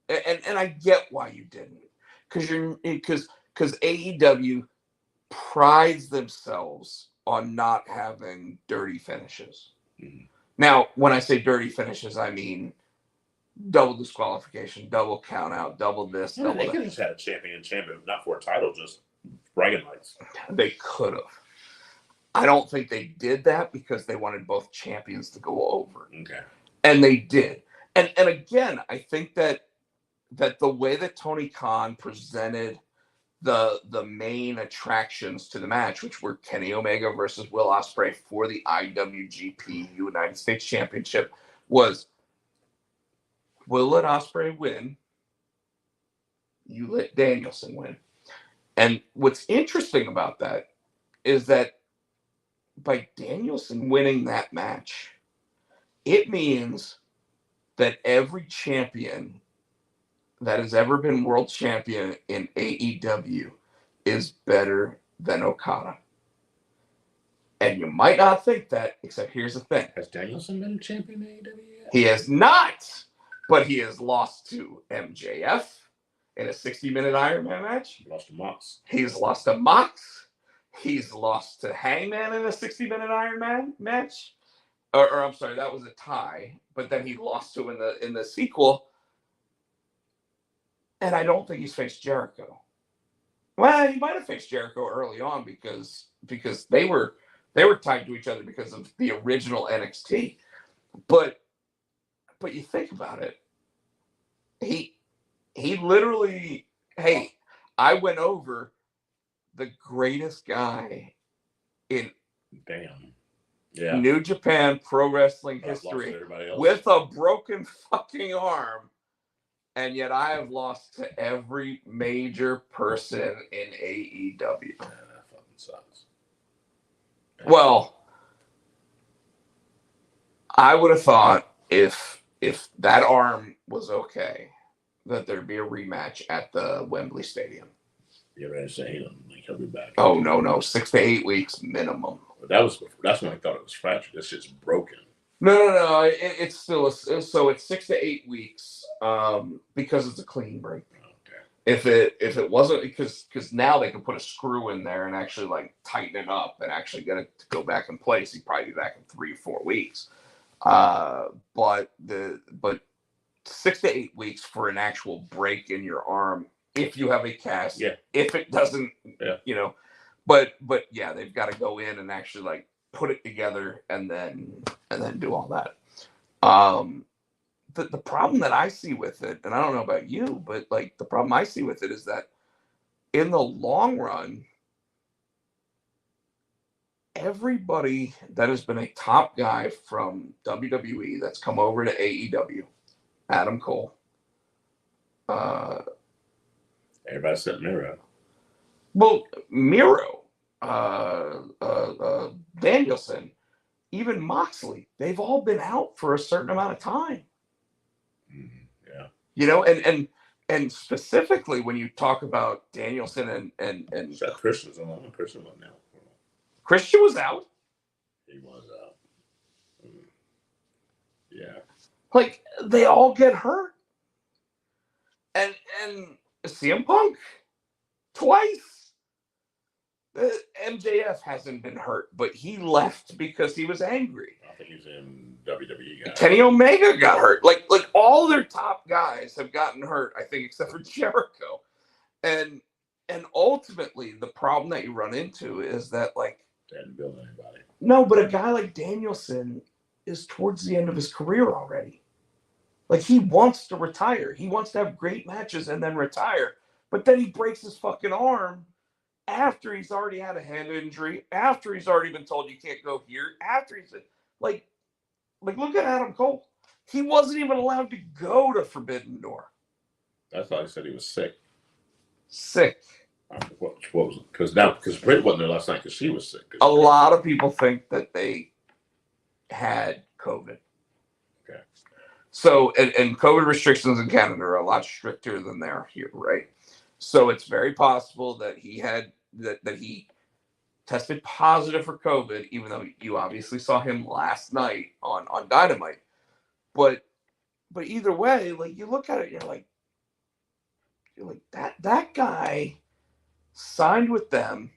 Speaker 2: and I get why you didn't, because AEW prides themselves on not having dirty finishes. Mm-hmm. Now, when I say dirty finishes, I mean double disqualification, double count out, double this, double that.
Speaker 1: They could have just had a champion, not for a title, just bragging rights.
Speaker 2: They could have. I don't think they did that because they wanted both champions to go over.
Speaker 1: Okay.
Speaker 2: And they did. And again, I think that the way that Tony Khan presented the main attractions to the match, which were Kenny Omega versus Will Ospreay for the IWGP United States Championship, was we'll let Ospreay win, you let Danielson win. And what's interesting about that is that by Danielson winning that match, it means that every champion that has ever been world champion in AEW is better than Okada. And you might not think that, except here's the thing.
Speaker 1: Has Danielson been champion in AEW yet?
Speaker 2: He has not, but he has lost to MJF in a 60-minute Iron Man match.
Speaker 1: He lost to Mox.
Speaker 2: He's lost to Mox. He's lost to Hangman in a 60-minute Iron Man match. Or I'm sorry, that was a tie, but then he lost to in the sequel. And I don't think he's faced Jericho. Well, he might have faced Jericho early on because they were tied to each other because of the original NXT. But you think about it, he literally, hey, I went over the greatest guy in New Japan Pro Wrestling history with a broken fucking arm. And yet I have lost to every major person in AEW.
Speaker 1: Yeah, that fucking sucks.
Speaker 2: Well, I would have thought if that arm was okay, that there'd be a rematch at the Wembley Stadium.
Speaker 1: You're ready to say he'll be back.
Speaker 2: Oh no, 6 to 8 weeks minimum.
Speaker 1: But that's when I thought it was fractured. This shit's broken.
Speaker 2: No. It's still so it's 6 to 8 weeks because it's a clean break.
Speaker 1: Okay.
Speaker 2: If it wasn't because now they can put a screw in there and actually like tighten it up and actually get it to go back in place, he'd probably be back in 3 or 4 weeks. But 6 to 8 weeks for an actual break in your arm if you have a cast.
Speaker 1: Yeah.
Speaker 2: If it doesn't, But yeah, they've got to go in and actually like put it together and then do all that. The problem that I see with it, and I don't know about you, but like the problem I see with it is that in the long run, everybody that has been a top guy from WWE that's come over to AEW, Adam Cole,
Speaker 1: everybody said Miro.
Speaker 2: Well, Miro, Danielson, even Moxley, they've all been out for a certain amount of time.
Speaker 1: Yeah.
Speaker 2: And specifically when you talk about Danielson and
Speaker 1: Christian was on. Christian was now.
Speaker 2: Christian was out.
Speaker 1: He was out. Yeah.
Speaker 2: Like they all get hurt. And CM Punk twice. MJF hasn't been hurt, but he left because he was angry.
Speaker 1: I think he's in WWE. Guy.
Speaker 2: Kenny Omega got hurt. Like all their top guys have gotten hurt, I think, except for Jericho. And ultimately, the problem that you run into is that like
Speaker 1: they didn't build anybody.
Speaker 2: No, but a guy like Danielson is towards the end of his career already. Like he wants to retire. He wants to have great matches and then retire. But then he breaks his fucking arm after he's already had a hand injury, after he's already been told you can't go here, after he's like look at Adam Cole. He wasn't even allowed to go to Forbidden Door.
Speaker 1: I thought he said he was sick.
Speaker 2: Sick.
Speaker 1: What was it? Because Britt wasn't there last night because she was sick.
Speaker 2: A lot of people think that they had COVID.
Speaker 1: Okay.
Speaker 2: So, and COVID restrictions in Canada are a lot stricter than they are here, right? So it's very possible that he had that he tested positive for COVID, even though you obviously saw him last night on Dynamite. But either way, like you look at it, you're like that guy signed with them,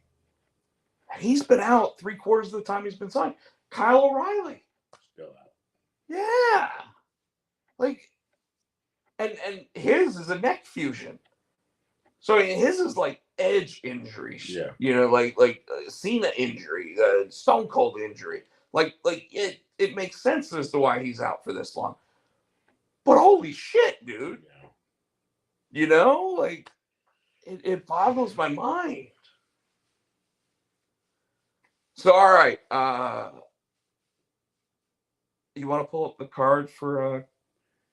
Speaker 2: and he's been out 3/4 of the time he's been signed. Kyle O'Reilly.
Speaker 1: Still out.
Speaker 2: Yeah. Like, and his is a neck fusion. So his is like Edge injury.
Speaker 1: Yeah.
Speaker 2: Like Cena injury, Stone Cold injury. Like it makes sense as to why he's out for this long. But holy shit, dude.
Speaker 1: Yeah.
Speaker 2: You know, like it boggles my mind. So all right, you want to pull up the card for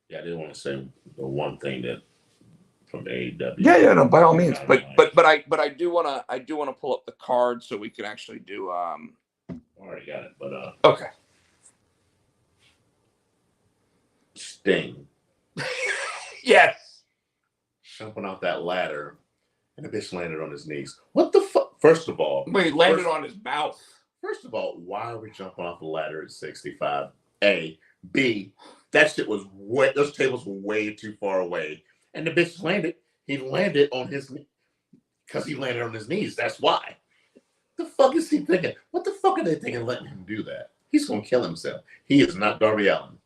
Speaker 1: Yeah, I did want to say the one thing that from AEW.
Speaker 2: Yeah, no, by all means. But I do wanna pull up the card so we can actually do
Speaker 1: I already got it, but
Speaker 2: okay.
Speaker 1: Sting
Speaker 2: Yes.
Speaker 1: jumping off that ladder, and the bitch landed on his knees. What the fuck? First of all,
Speaker 2: Wait, landed on his mouth.
Speaker 1: First of all, why are we jumping off a ladder at 65? A. B. That shit was way, those tables were way too far away. And the bitch landed, he landed on his knee. Because he landed on his knees. That's why. The fuck is he thinking? What the fuck are they thinking letting him do that? He's going to kill himself. He is not Darby Allin.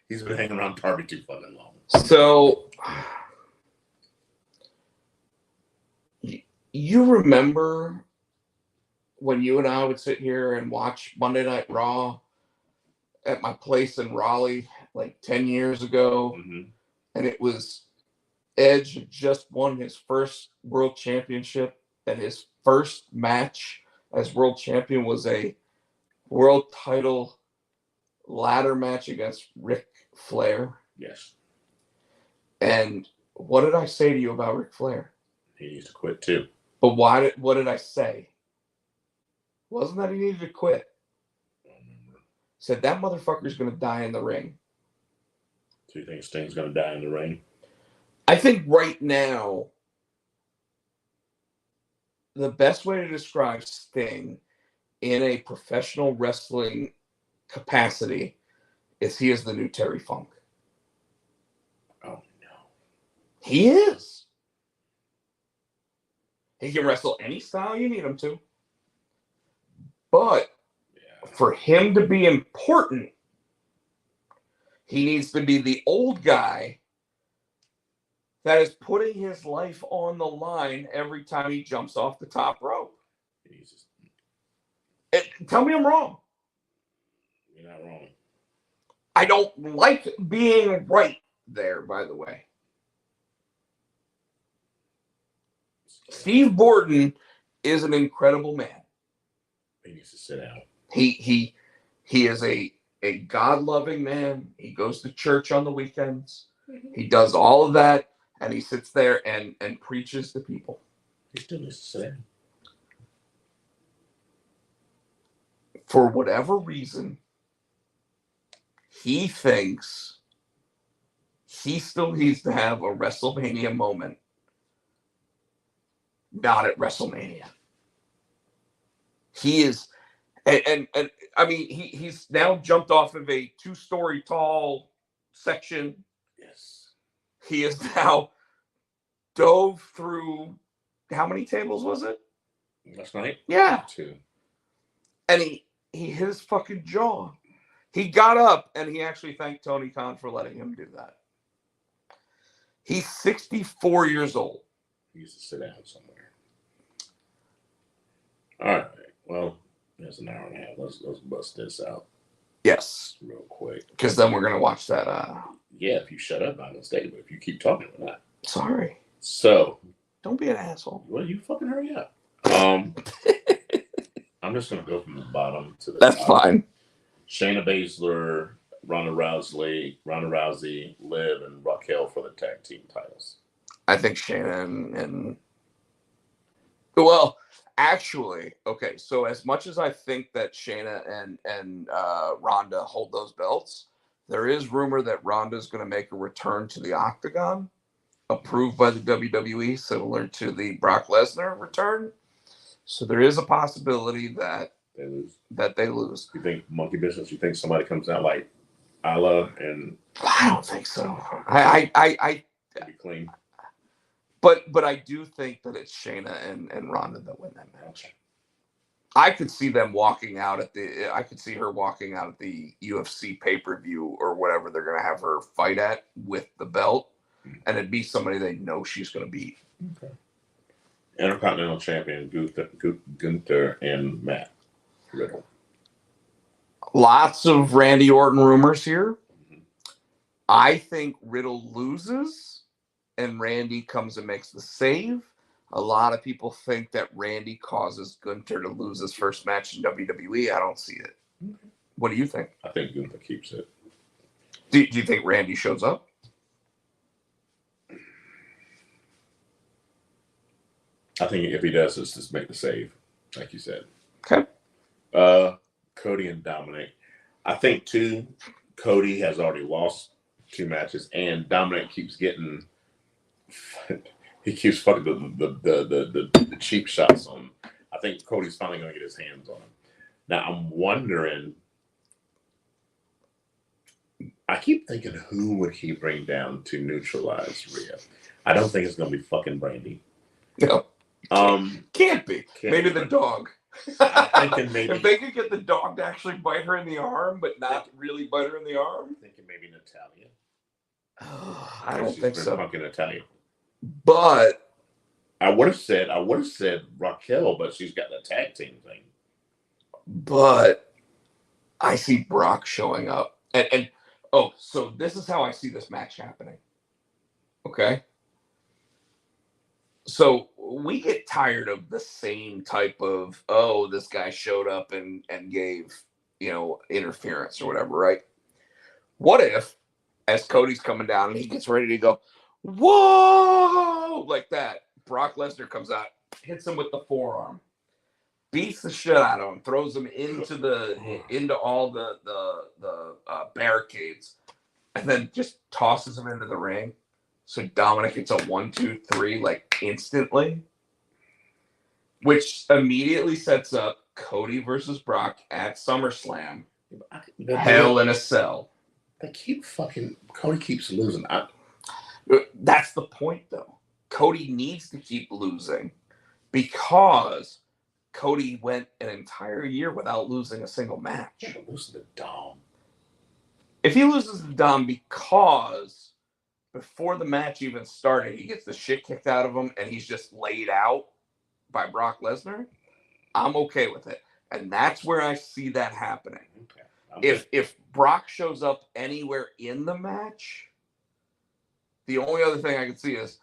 Speaker 1: He's been hanging around Darby too fucking long.
Speaker 2: So, you remember when you and I would sit here and watch Monday Night Raw at my place in Raleigh like 10 years ago, and it was Edge had just won his first world championship, and his first match as world champion was a world title ladder match against Ric Flair.
Speaker 1: Yes.
Speaker 2: And what did I say to you about Ric Flair?
Speaker 1: He needs to quit too.
Speaker 2: But what did I say? Wasn't that he needed to quit? Said that motherfucker's going to die in the ring.
Speaker 1: So you think Sting's going to die in the ring?
Speaker 2: I think right now, the best way to describe Sting in a professional wrestling capacity is he is the new Terry Funk.
Speaker 1: Oh, no.
Speaker 2: He is. He can wrestle any style you need him to. But for him to be important, he needs to be the old guy that is putting his life on the line every time he jumps off the top rope. Tell me I'm wrong.
Speaker 1: You're not wrong.
Speaker 2: I don't like being right there, by the way. Steve Borden is an incredible man.
Speaker 1: He needs to sit down.
Speaker 2: He is a God-loving man. He goes to church on the weekends. He does all of that, and he sits there and preaches to people.
Speaker 1: He still needs to sit down.
Speaker 2: For whatever reason, he thinks he still needs to have a WrestleMania moment. Not at WrestleMania. He is, and I mean, he's now jumped off of a 2-story tall section.
Speaker 1: Yes.
Speaker 2: He is now dove through, how many tables was it?
Speaker 1: Last night?
Speaker 2: Yeah.
Speaker 1: 2. And
Speaker 2: he hit his fucking jaw. He got up and he actually thanked Tony Khan for letting him do that. He's 64 years old.
Speaker 1: He needs to sit down somewhere. All right. Well, there's an hour and a half. Let's bust this out.
Speaker 2: Yes.
Speaker 1: Real quick.
Speaker 2: Because then we're going to watch that.
Speaker 1: Yeah, if you shut up, I'm going to stay. But if you keep talking, we're not.
Speaker 2: Sorry.
Speaker 1: So.
Speaker 2: Don't be an asshole.
Speaker 1: Well, you fucking hurry up. I'm just going to go from the bottom to the
Speaker 2: That's
Speaker 1: top.
Speaker 2: Fine.
Speaker 1: Shayna Baszler, Ronda Rousey, Liv, and Raquel for the tag team titles.
Speaker 2: I think Shayna and well, actually, okay. So as much as I think that Shayna and Ronda hold those belts, there is rumor that Ronda's going to make a return to the Octagon, approved by the WWE, similar to the Brock Lesnar return. So there is a possibility that they lose.
Speaker 1: You think monkey business? You think somebody comes out like Isla and?
Speaker 2: I don't think so. I
Speaker 1: be clean.
Speaker 2: But I do think that it's Shayna and Ronda that win that match. I could see them walking out I could see her walking out at the UFC pay-per-view or whatever they're going to have her fight at with the belt, and it'd be somebody they know she's going to beat.
Speaker 1: Okay. Intercontinental Champion Gunther and Matt Riddle.
Speaker 2: Lots of Randy Orton rumors here. I think Riddle loses and Randy comes and makes the save. A lot of people think that Randy causes Gunther to lose his first match in WWE. I don't see it. What do you think?
Speaker 1: I think Gunther keeps it.
Speaker 2: Do you think Randy shows up?
Speaker 1: I think if he does, it's just make the save, like you said.
Speaker 2: Okay.
Speaker 1: Cody and Dominic. I think too, Cody has already lost 2 matches, and Dominic keeps getting. He keeps fucking the cheap shots on him. I think Cody's finally going to get his hands on him. Now I'm wondering. I keep thinking, who would he bring down to neutralize Rhea? I don't think it's going to be fucking Brandy.
Speaker 2: No. Can't be. Maybe the dog.
Speaker 1: I'm thinking maybe
Speaker 2: if they could get the dog to actually bite her in the arm, but not really bite her in the arm.
Speaker 1: I'm thinking maybe Natalia.
Speaker 2: I don't think so.
Speaker 1: Fucking Natalia.
Speaker 2: But
Speaker 1: I would have said Raquel, but she's got the tag team thing.
Speaker 2: But I see Brock showing up, and so this is how I see this match happening. Okay. So we get tired of the same type of, this guy showed up and gave, interference or whatever, right? What if, as Cody's coming down and he gets ready to go, whoa, like that, Brock Lesnar comes out, hits him with the forearm, beats the shit out of him, throws him into all the barricades, and then just tosses him into the ring. So Dominic gets a 1, 2, 3 like instantly, which immediately sets up Cody versus Brock at SummerSlam. Hell in a Cell.
Speaker 1: Cody keeps losing.
Speaker 2: That's the point, though. Cody needs to keep losing because Cody went an entire year without losing a single match.
Speaker 1: Yeah, but losing to Dom.
Speaker 2: If he loses to Dom because before the match even started, he gets the shit kicked out of him and he's just laid out by Brock Lesnar, I'm okay with it. And that's where I see that happening. Okay. If Brock shows up anywhere in the match, the only other thing I can see is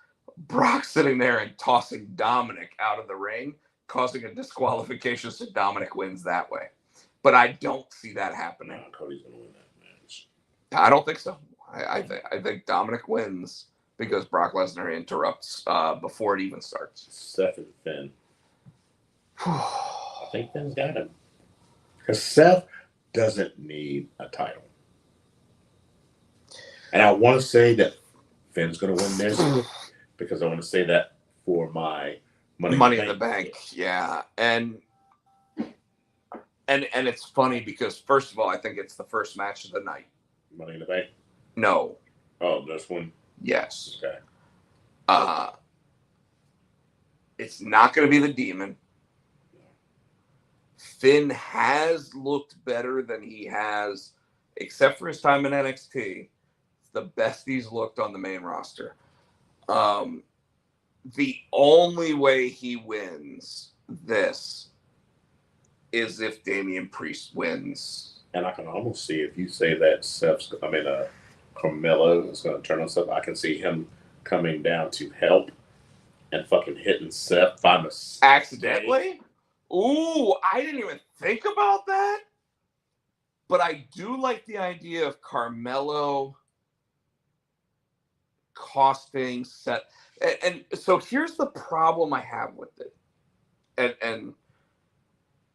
Speaker 2: Brock sitting there and tossing Dominic out of the ring, causing a disqualification so Dominic wins that way. But I don't see that happening.
Speaker 1: No, Cody's going to win that match.
Speaker 2: I don't think so. I think Dominic wins because Brock Lesnar interrupts before it even starts.
Speaker 1: Seth and Finn. I think Finn's got him. Because Seth doesn't need a title. And I want to say that Finn's going to win this because I want to say that for my Money
Speaker 2: in the Bank. Yeah. And it's funny because, first of all, I think it's the first match of the night.
Speaker 1: Money in the Bank?
Speaker 2: No.
Speaker 1: Oh, this one?
Speaker 2: Yes.
Speaker 1: Okay.
Speaker 2: It's not going to be the Demon. Finn has looked better than he has, except for his time in NXT. It's the best he's looked on the main roster. The only way he wins this is if Damian Priest wins.
Speaker 1: And I can almost see if you say that Carmelo is going to turn on Seth, I can see him coming down to help and fucking hitting Seth by mistake.
Speaker 2: Accidentally? Ooh, I didn't even think about that. But I do like the idea of Carmelo costing Seth. And so here's the problem I have with it. And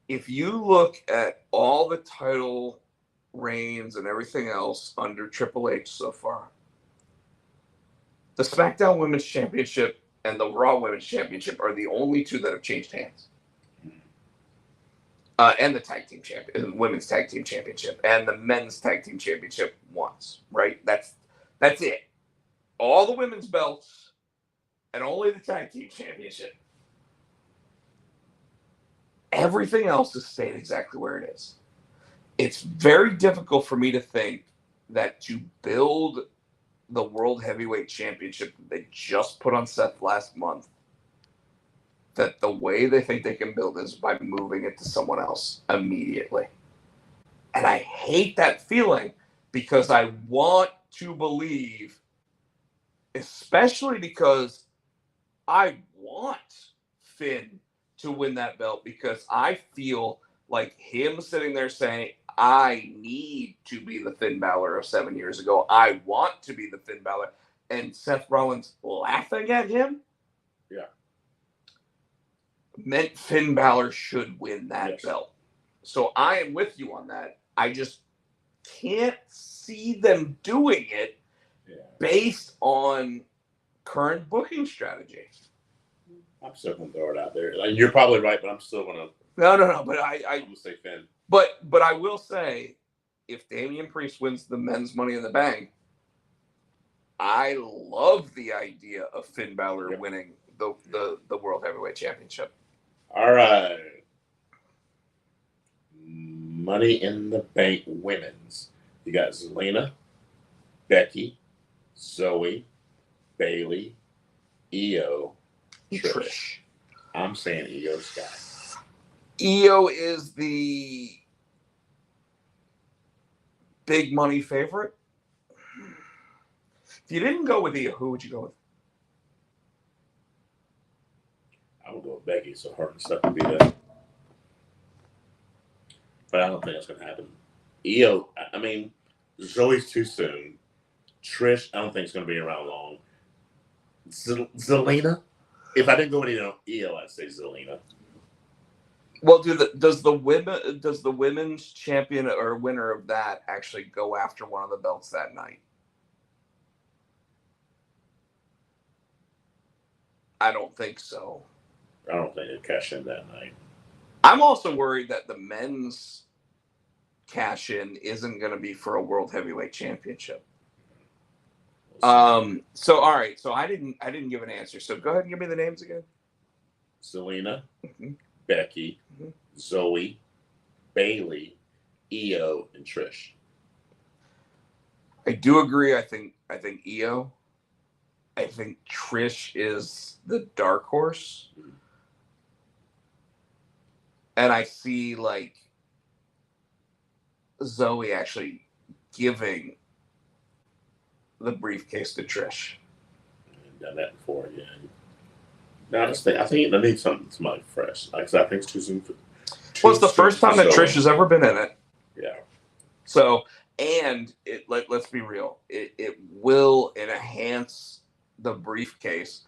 Speaker 2: if you look at all the title reigns and everything else under Triple H so far, the SmackDown Women's Championship and the Raw Women's Championship are the only two that have changed hands. And the tag team champion, women's tag team championship, and the men's tag team championship once, right? That's it. All the women's belts, and only the tag team championship. Everything else has stayed exactly where it is. It's very difficult for me to think that to build the World Heavyweight Championship that they just put on Seth last month, that the way they think they can build is by moving it to someone else immediately. And I hate that feeling because I want to believe, especially because I want Finn to win that belt, because I feel like him sitting there saying, I need to be the Finn Balor of 7 years ago. I want to be the Finn Balor. And Seth Rollins laughing at him.
Speaker 1: Yeah.
Speaker 2: Meant Finn Balor should win that
Speaker 1: Yes.
Speaker 2: belt. So I am with you on that. I just can't see them doing it based on current booking strategy.
Speaker 1: I'm still gonna throw it out there. Like, you're probably right, but I'm still gonna.
Speaker 2: No. But
Speaker 1: I'm gonna say Finn.
Speaker 2: But I will say, if Damian Priest wins the men's Money in the Bank, I love the idea of Finn Balor winning the World Heavyweight Championship.
Speaker 1: All right. Money in the Bank women's. You got Zelina, Becky, Zoe, Bailey, Io, Trish. I'm saying Io's guy.
Speaker 2: Io is the big money favorite. If you didn't go with Io, who would you go with?
Speaker 1: I would go with Becky, so her and stuff would be there. But I don't think that's going to happen. Io, I mean, Zoe's too soon. Trish, I don't think it's going to be around long. Zelina, if I didn't go with Io, I'd say Zelina.
Speaker 2: Well, does the women's champion or winner of that actually go after one of the belts that night? I don't think so.
Speaker 1: I don't think they'd cash in that night.
Speaker 2: I'm also worried that the men's cash in isn't going to be for a World Heavyweight Championship. So all right. So I didn't give an answer. So go ahead and give me the names again.
Speaker 1: Zelina, Becky, Zoe, Bailey, Io, and Trish.
Speaker 2: I do agree. I think Io. I think Trish is the dark horse. And I see like Zoe actually giving the briefcase to Trish.
Speaker 1: I've done that before, yeah. No, I think I need somebody fresh. Like I said, I think it's too soon for.
Speaker 2: Well, it's the first time that Trish has ever been in it.
Speaker 1: Yeah.
Speaker 2: So, and let's be real, it will enhance the briefcase,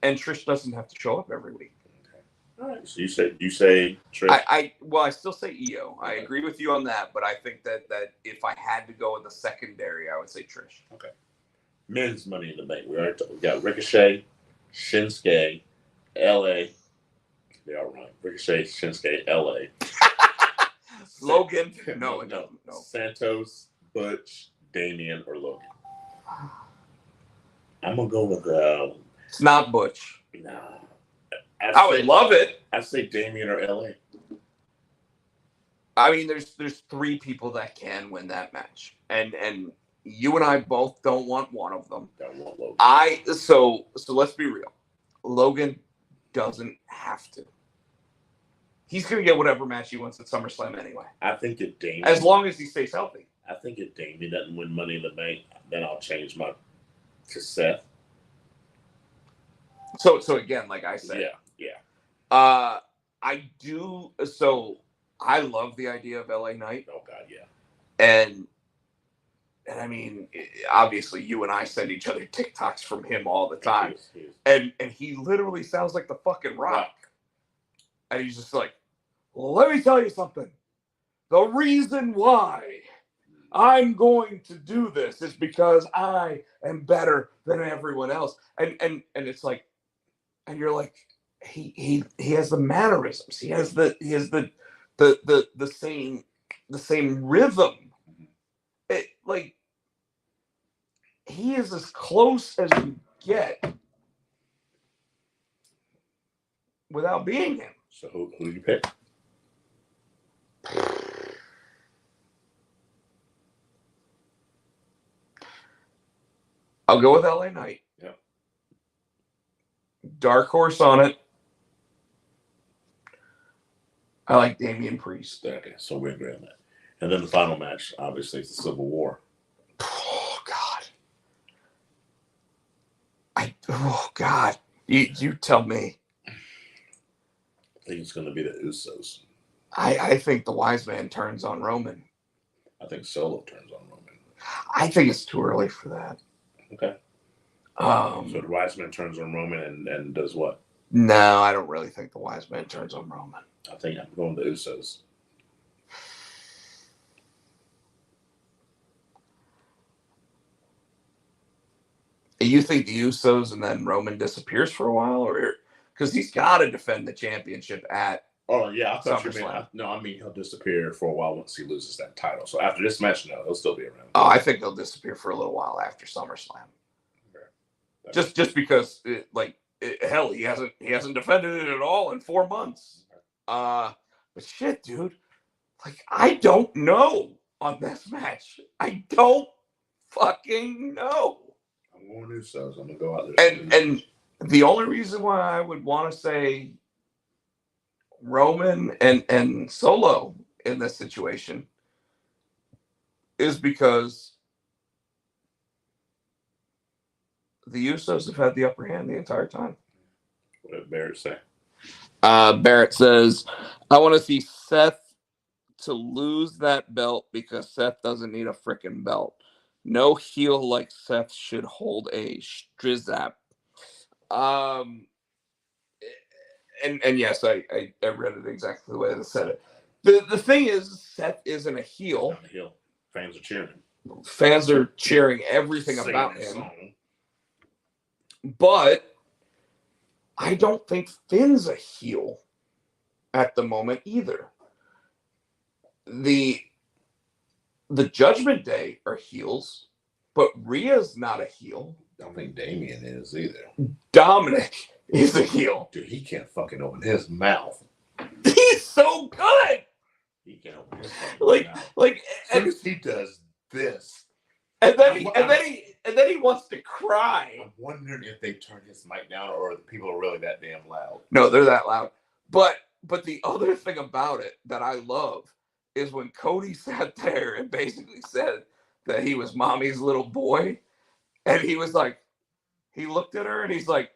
Speaker 2: and Trish doesn't have to show up every week.
Speaker 1: Okay. All right. So you say Trish.
Speaker 2: I still say Io. I agree with you on that, but I think that if I had to go in the secondary, I would say Trish.
Speaker 1: Okay. Men's Money in the Bank. We got Ricochet, Shinsuke, LA. They are right. Ricochet, Shinsuke, LA.
Speaker 2: Logan. No.
Speaker 1: Santos, Butch, Damian, or Logan. I'm gonna go with
Speaker 2: it's not Butch.
Speaker 1: Nah.
Speaker 2: I would love it.
Speaker 1: I say Damian or LA.
Speaker 2: I mean, there's 3 people that can win that match, and you and I both don't want one of them.
Speaker 1: Don't want Logan.
Speaker 2: So let's be real. Logan doesn't have to. He's gonna get whatever match he wants at SummerSlam anyway.
Speaker 1: I think if Damian,
Speaker 2: as long as he stays healthy.
Speaker 1: I think if Damian doesn't win Money in the Bank, then I'll change to Seth.
Speaker 2: So again, like I said,
Speaker 1: yeah.
Speaker 2: I do. So I love the idea of LA Knight.
Speaker 1: Oh God, yeah.
Speaker 2: And I mean, obviously, you and I send each other TikToks from him all the time, and he literally sounds like the fucking Rock. And he's just like, well, let me tell you something. The reason why I'm going to do this is because I am better than everyone else. And it's like, and you're like, he has the mannerisms. He has the same rhythm. It, like, he is as close as you get without being him.
Speaker 1: So who do you pick?
Speaker 2: I'll go with LA Knight.
Speaker 1: Yeah.
Speaker 2: Dark horse on it. I like Damian Priest.
Speaker 1: Okay, so we agree on that. And then the final match, obviously, is the Civil War.
Speaker 2: Oh God! Oh God, you tell me.
Speaker 1: I think it's going to be the Usos.
Speaker 2: I think the wise man turns on Roman.
Speaker 1: I think Solo turns on Roman.
Speaker 2: I think it's too early for that.
Speaker 1: Okay. So the wise man turns on Roman and does what?
Speaker 2: No, I don't really think the wise man turns on Roman.
Speaker 1: I think I'm going to the Usos.
Speaker 2: You think the Usos and then Roman disappears for a while, or because he's got to defend the championship at?
Speaker 1: Oh yeah, I thought you
Speaker 2: SummerSlam.
Speaker 1: meant. I mean he'll disappear for a while once he loses that title. So after this match, no, he'll still be around.
Speaker 2: Oh, I think he'll disappear for a little while after SummerSlam. Okay. Just because, hell, he hasn't defended it at all in 4 months. But shit, dude, like I don't know on this match. I don't fucking know.
Speaker 1: I'm going Usos. I'm gonna go out there.
Speaker 2: And the only reason why I would want to say Roman and Solo in this situation is because the Usos have had the upper hand the entire time.
Speaker 1: What did Barrett say?
Speaker 2: Barrett says, I want to see Seth to lose that belt because Seth doesn't need a freaking belt. No heel like Seth should hold a Strizap. And yes, I read it exactly the way they said it. The thing is, Seth isn't a heel.
Speaker 1: Not a heel. Fans are cheering.
Speaker 2: Fans are cheering everything about him. Song. But I don't think Finn's a heel at the moment either. The Judgment Day are heels, but Rhea's not a heel.
Speaker 1: I don't think Damien is either.
Speaker 2: Dominic is a heel.
Speaker 1: Dude, he can't fucking open his mouth.
Speaker 2: He's so good.
Speaker 1: He can't open his fucking mouth.
Speaker 2: As
Speaker 1: soon as he does this.
Speaker 2: And then he wants to cry.
Speaker 1: I'm wondering if they turn his mic down or the people are really that damn loud.
Speaker 2: No, they're that loud. But the other thing about it that I love is when Cody sat there and basically said that he was mommy's little boy, and he was like, he looked at her and he's like,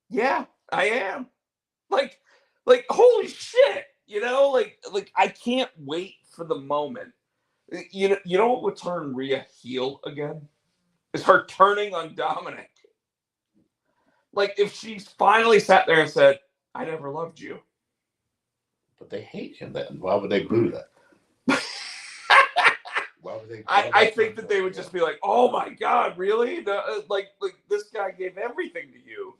Speaker 2: yeah, I am. Like holy shit, like I can't wait for the moment. You know what would turn Rhea heel again? Is her turning on Dominic. Like if she finally sat there and said, I never loved you.
Speaker 1: But they hate him then. Why would they boo that? Why would they?
Speaker 2: I think that they would just be like, oh my God, really? Like this guy gave everything to you.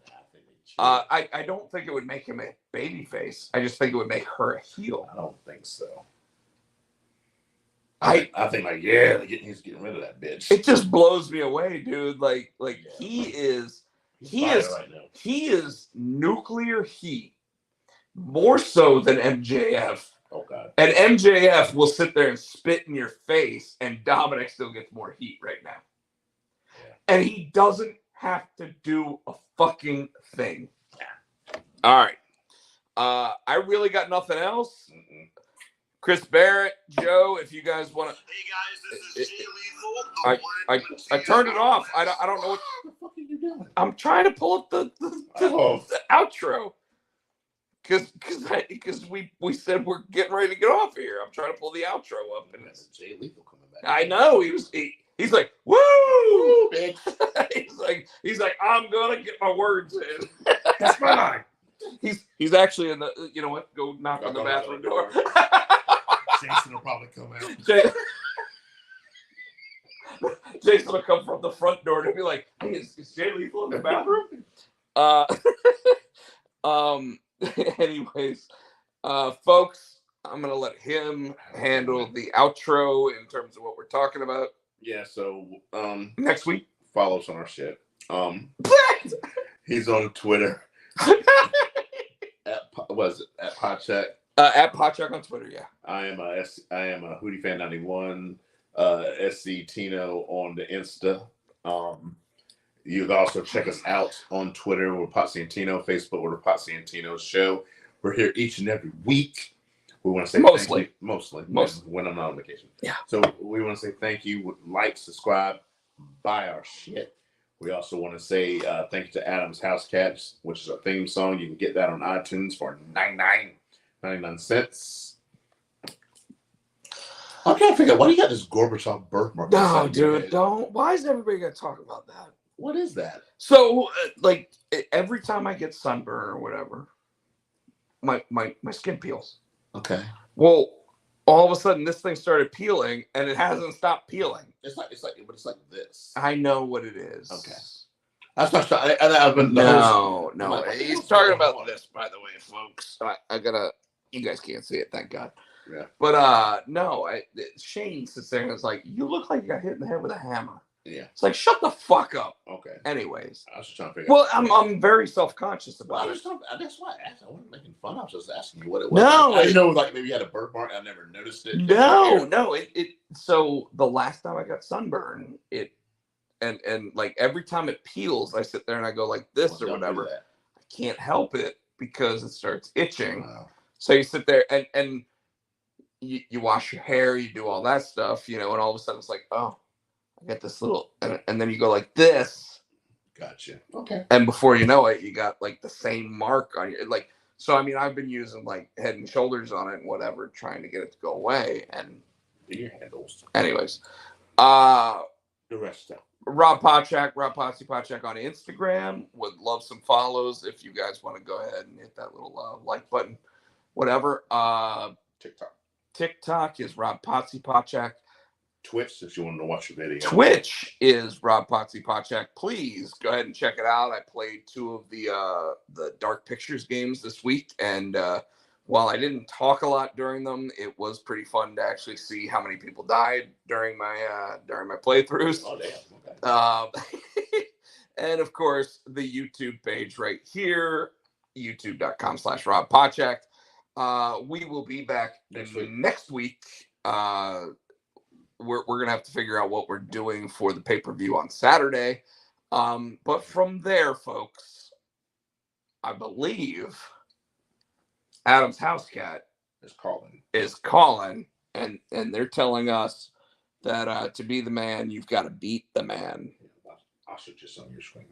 Speaker 2: I don't think it would make him a babyface. I just think it would make her a heel.
Speaker 1: I don't think so. I think he's getting rid of that bitch.
Speaker 2: It just blows me away, dude. He is nuclear heat more so than MJF.
Speaker 1: Oh God.
Speaker 2: And MJF will sit there and spit in your face, and Dominic still gets more heat right now. Yeah. And he doesn't have to do a fucking thing. Yeah. All right. I really got nothing else. Mm-mm. Chris Barrett, Joe, if you guys want to. Hey guys, this is Jay Lethal. I turned it off. I don't know what
Speaker 1: the fuck are you doing.
Speaker 2: I'm trying to pull up the outro. Because we said we're getting ready to get off here. I'm trying to pull the outro up, and
Speaker 1: that's Jay Lethal coming back.
Speaker 2: I know he's like, woo, bitch. he's like, I'm gonna get my words in.
Speaker 1: That's mine.
Speaker 2: He's actually in the. You know what? Go knock on the bathroom door.
Speaker 1: Jason will probably come out.
Speaker 2: Jason will come from the front door to be like, hey, is Jay Lethal in the bathroom? Anyways, folks, I'm gonna let him handle the outro in terms of what we're talking about.
Speaker 1: Yeah, so
Speaker 2: next week,
Speaker 1: follow us on our shit. He's on Twitter. At Podcheck.
Speaker 2: At Podcheck on Twitter, yeah.
Speaker 1: I am a Hootie Fan 91. SC Tino on the Insta. You can also check us out on Twitter with Potsy and Tino, Facebook with the Potsy and Tino Show. We're here each and every week. We want to say
Speaker 2: mostly
Speaker 1: when I'm not on vacation.
Speaker 2: Yeah.
Speaker 1: So we want to say thank you. Like, subscribe, buy our shit. We also want to say thank you to Adam's House Cats, which is our theme song. You can get that on iTunes for 99 cents. I'm trying to figure out why do you got this Gorbachev birthmark?
Speaker 2: No, dude, don't. Why is everybody gonna talk about that?
Speaker 1: What is that?
Speaker 2: So, like, every time I get sunburn or whatever, my skin peels.
Speaker 1: Okay.
Speaker 2: Well, all of a sudden, this thing started peeling, and it hasn't stopped peeling.
Speaker 1: It's like this.
Speaker 2: I know what it is.
Speaker 1: Okay. That's not. I've been.
Speaker 2: No.
Speaker 1: Like,
Speaker 2: He's talking about this, by the way, folks. I gotta. You guys can't see it, thank God.
Speaker 1: Yeah.
Speaker 2: But no, Shane sits there and is like, "You look like you got hit in the head with a hammer."
Speaker 1: Yeah.
Speaker 2: It's like, shut the fuck up.
Speaker 1: Okay.
Speaker 2: Anyways.
Speaker 1: I was just trying to figure
Speaker 2: Well, I'm very self-conscious about it.
Speaker 1: That's why I asked. I wasn't making fun. I was just asking you what it was.
Speaker 2: No.
Speaker 1: I didn't know, like, maybe you had a birthmark. I never noticed it.
Speaker 2: No. So the last time I got sunburn, and like every time it peels, I sit there and I go like this or whatever. I can't help it because it starts itching.
Speaker 1: Wow.
Speaker 2: So you sit there and you wash your hair, you do all that stuff, and all of a sudden it's like, oh, I get this little, and then you go like this.
Speaker 1: Gotcha. Okay.
Speaker 2: And before you know it, you got like the same mark on your, like, so I mean, I've been using like Head and Shoulders on it and whatever, trying to get it to go away. And
Speaker 1: your handles.
Speaker 2: Anyways,
Speaker 1: the rest of
Speaker 2: Rob Pochak, Rob Potsy Pochak on Instagram. Would love some follows if you guys want to go ahead and hit that little like button, whatever. TikTok is Rob Potsy Pochak.
Speaker 1: Twitch, if you want to watch the video.
Speaker 2: Twitch is Rob Potsy Pochak. Please go ahead and check it out. I played 2 of the Dark Pictures games this week, and while I didn't talk a lot during them, it was pretty fun to actually see how many people died during my playthroughs.
Speaker 1: Oh damn! Okay.
Speaker 2: And of course, the YouTube page right here, youtube.com/Rob Pochak. We will be back next week. We're gonna have to figure out what we're doing for the pay-per-view on Saturday. But from there, folks, I believe Adam's House Cat is calling, and they're telling us that to be the man, you've got to beat the man.
Speaker 1: Ostriches on your screen.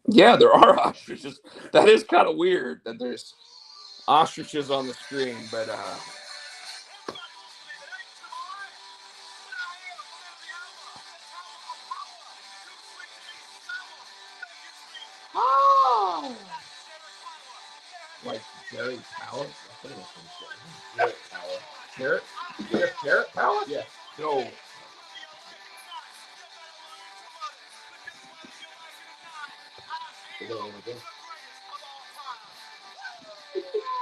Speaker 2: Yeah, there are ostriches. That is kind of weird that there's ostriches on the screen, but oh, like Jerry Power?
Speaker 1: Carrot Power.
Speaker 2: Carrot? Carrot Power?
Speaker 1: Yeah.
Speaker 2: No.
Speaker 1: We're going to go.